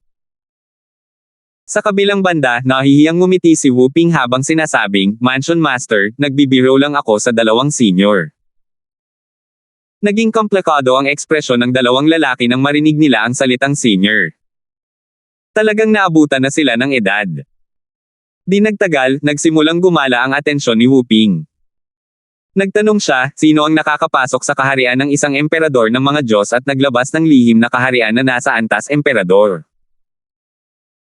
Sa kabilang banda, nahihiyang ngumiti si Wuping habang sinasabing, Mansion Master, nagbibiro lang ako sa dalawang senior. Naging komplikado ang ekspresyon ng dalawang lalaki nang marinig nila ang salitang senior. Talagang naabutan na sila ng edad. Di nagtagal, nagsimulang gumala ang atensyon ni Wuping. Nagtanong siya, sino ang nakakapasok sa kaharian ng isang emperador ng mga Diyos at naglabas ng lihim na kaharian na nasa antas emperador.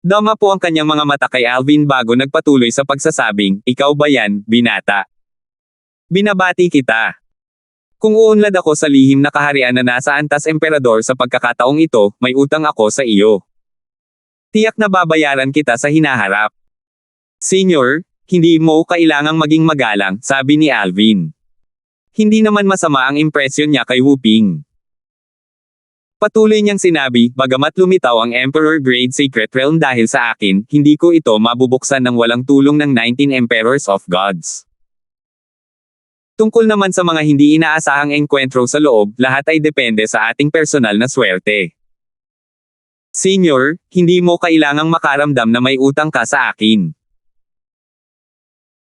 Dama po ang kanyang mga mata kay Alvin bago nagpatuloy sa pagsasabing, ikaw ba yan, binata? Binabati kita. Kung uunlad ako sa lihim na kaharian na nasa antas emperador sa pagkakataong ito, may utang ako sa iyo. Tiyak na babayaran kita sa hinaharap. Senior, hindi mo kailangang maging magalang, sabi ni Alvin. Hindi naman masama ang impresyon niya kay Wuping. Patuloy niyang sinabi, bagamat lumitaw ang Emperor Grade Secret Realm dahil sa akin, hindi ko ito mabubuksan ng walang tulong ng 19 Emperors of Gods. Tungkol naman sa mga hindi inaasahang engkwentro sa loob, lahat ay depende sa ating personal na swerte. Senior, hindi mo kailangang makaramdam na may utang ka sa akin.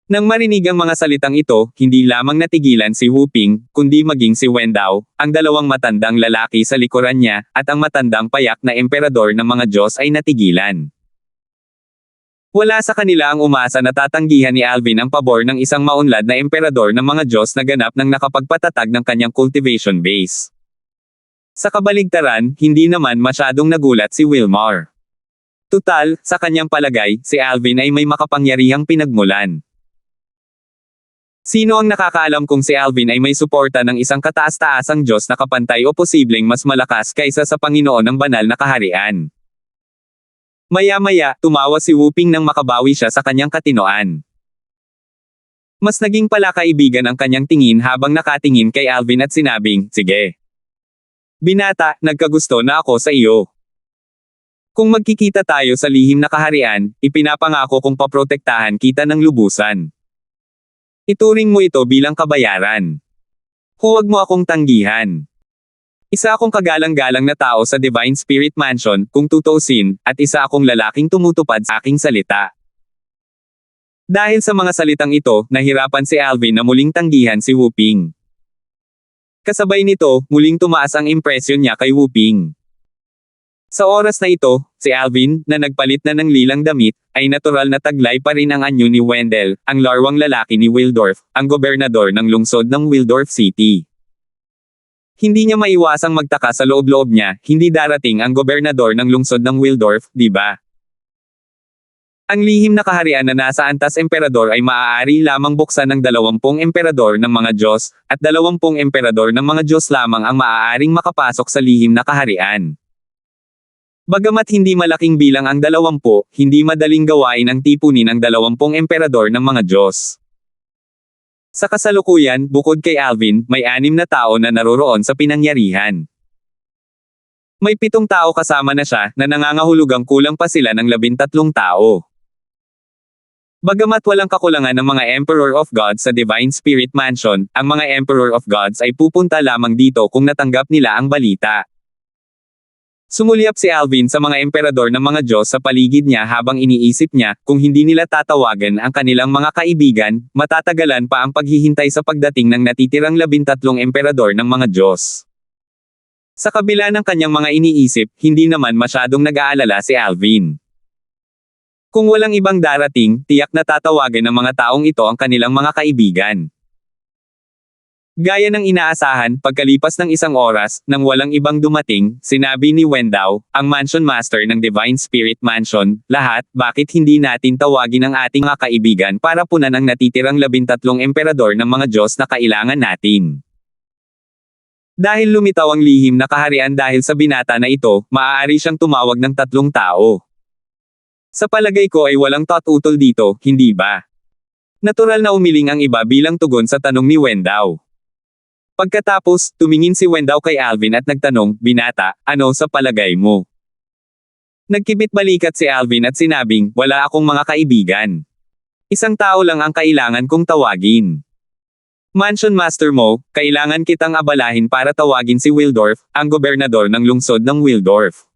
Nang marinig ang mga salitang ito, hindi lamang natigilan si Wuping, kundi maging si Wendaw, ang dalawang matandang lalaki sa likuran niya, at ang matandang payak na emperador ng mga Diyos ay natigilan. Wala sa kanila ang umasa na tatanggihan ni Alvin ang pabor ng isang maunlad na emperador ng mga Diyos na ganap ng nakapagpatatag ng kanyang cultivation base. Sa kabaligtaran, hindi naman masyadong nagulat si Wilmar. Tutal, sa kanyang palagay, si Alvin ay may makapangyarihang pinagmulan. Sino ang nakakaalam kung si Alvin ay may suporta ng isang kataas-taasang Diyos na kapantay o posibleng mas malakas kaysa sa Panginoon ng banal na kaharian? Maya-maya, tumawa si Wuping nang makabawi siya sa kanyang katinoan. Mas naging palakaibigan ang kanyang tingin habang nakatingin kay Alvin at sinabing, sige. Binata, nagkagusto na ako sa iyo. Kung magkikita tayo sa lihim na kaharian, ipinapangako kong paprotektahan kita ng lubusan. Ituring mo ito bilang kabayaran. Huwag mo akong tanggihan. Isa akong kagalang-galang na tao sa Divine Spirit Mansion, kung tutuusin, at isa akong lalaking tumutupad sa aking salita. Dahil sa mga salitang ito, nahirapan si Alvin na muling tanggihan si Wuping. Kasabay nito, muling tumaas ang impresyon niya kay Wuping. Sa oras na ito, si Alvin, na nagpalit na ng lilang damit, ay natural na taglay pa rin ang anyo ni Wendell, ang larwang lalaki ni Wildorf, ang gobernador ng lungsod ng Wildorf City. Hindi niya maiwasang magtaka sa loob-loob niya, hindi darating ang gobernador ng lungsod ng Wildorf, di ba? Ang lihim na kaharian na nasa antas emperador ay maaari lamang buksan ng 20 emperador ng mga Diyos, at 20 emperador ng mga Diyos lamang ang maaaring makapasok sa lihim na kaharian. Bagamat hindi malaking bilang ang 20, hindi madaling gawain ang tipunin ng 20 emperador ng mga Diyos. Sa kasalukuyan, bukod kay Alvin, may 6 na tao na naroroon sa pinangyarihan. May 7 tao kasama na siya, na nangangahulugang kulang pa sila ng 13 tao. Bagamat walang kakulangan ng mga Emperor of Gods sa Divine Spirit Mansion, ang mga Emperor of Gods ay pupunta lamang dito kung natanggap nila ang balita. Sumulyap si Alvin sa mga emperador ng mga Diyos sa paligid niya habang iniisip niya, kung hindi nila tatawagan ang kanilang mga kaibigan, matatagalan pa ang paghihintay sa pagdating ng natitirang 13 emperador ng mga Diyos. Sa kabila ng kanyang mga iniisip, hindi naman masyadong nag-aalala si Alvin. Kung walang ibang darating, tiyak na tatawagan ng mga taong ito ang kanilang mga kaibigan. Gaya ng inaasahan, pagkalipas ng 1 oras, nang walang ibang dumating, sinabi ni Wendao, ang Mansion Master ng Divine Spirit Mansion, lahat, bakit hindi natin tawagin ang ating mga kaibigan para punan ang natitirang 13 emperador ng mga Diyos na kailangan natin. Dahil lumitaw ang lihim na kaharian dahil sa binata na ito, maaari siyang tumawag ng 3 tao. Sa palagay ko ay walang tautol dito, hindi ba? Natural na umiling ang iba bilang tugon sa tanong ni Wendao. Pagkatapos, tumingin si Wendao kay Alvin at nagtanong, binata, ano sa palagay mo? Nagkibit balikat si Alvin at sinabing, wala akong mga kaibigan. 1 tao lang ang kailangan kong tawagin. Mansion Master mo, kailangan kitang abalahin para tawagin si Wildorf, ang gobernador ng lungsod ng Wildorf.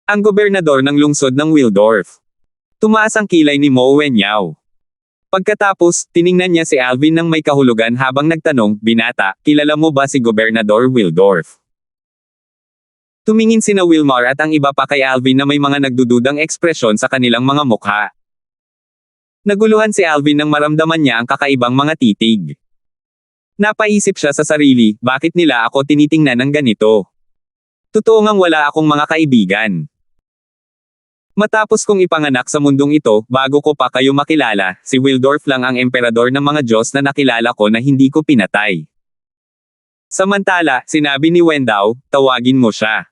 Ang gobernador ng lungsod ng Wildorf. Tumaas ang kilay ni Mo Wenyao. Pagkatapos, tiningnan niya si Alvin ng may kahulugan habang nagtanong, binata, kilala mo ba si Gobernador Wildorf? Tumingin sina Wilmar at ang iba pa kay Alvin na may mga nagdududang ekspresyon sa kanilang mga mukha. Naguluhan si Alvin nang maramdaman niya ang kakaibang mga titig. Napaisip siya sa sarili, bakit nila ako tinitingnan ng ganito? Totoo ngang wala akong mga kaibigan. Matapos kong ipanganak sa mundong ito, bago ko pa kayo makilala, si Wildorf lang ang emperador ng mga Diyos na nakilala ko na hindi ko pinatay. Samantala, sinabi ni Wendao, tawagin mo siya.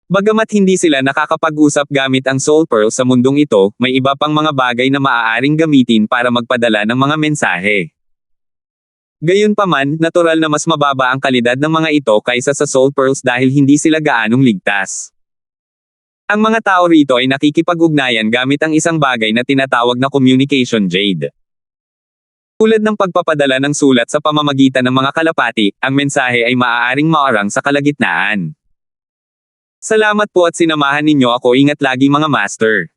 Bagamat hindi sila nakakapag-usap gamit ang Soul Pearl sa mundong ito, may iba pang mga bagay na maaaring gamitin para magpadala ng mga mensahe. Gayunpaman, natural na mas mababa ang kalidad ng mga ito kaysa sa Soul Pearls dahil hindi sila gaanong ligtas. Ang mga tao rito ay nakikipag-ugnayan gamit ang isang bagay na tinatawag na Communication Jade. Tulad ng pagpapadala ng sulat sa pamamagitan ng mga kalapati, ang mensahe ay maaaring maarang sa kalagitnaan. Salamat po at sinamahan ninyo ako, ingat lagi mga master.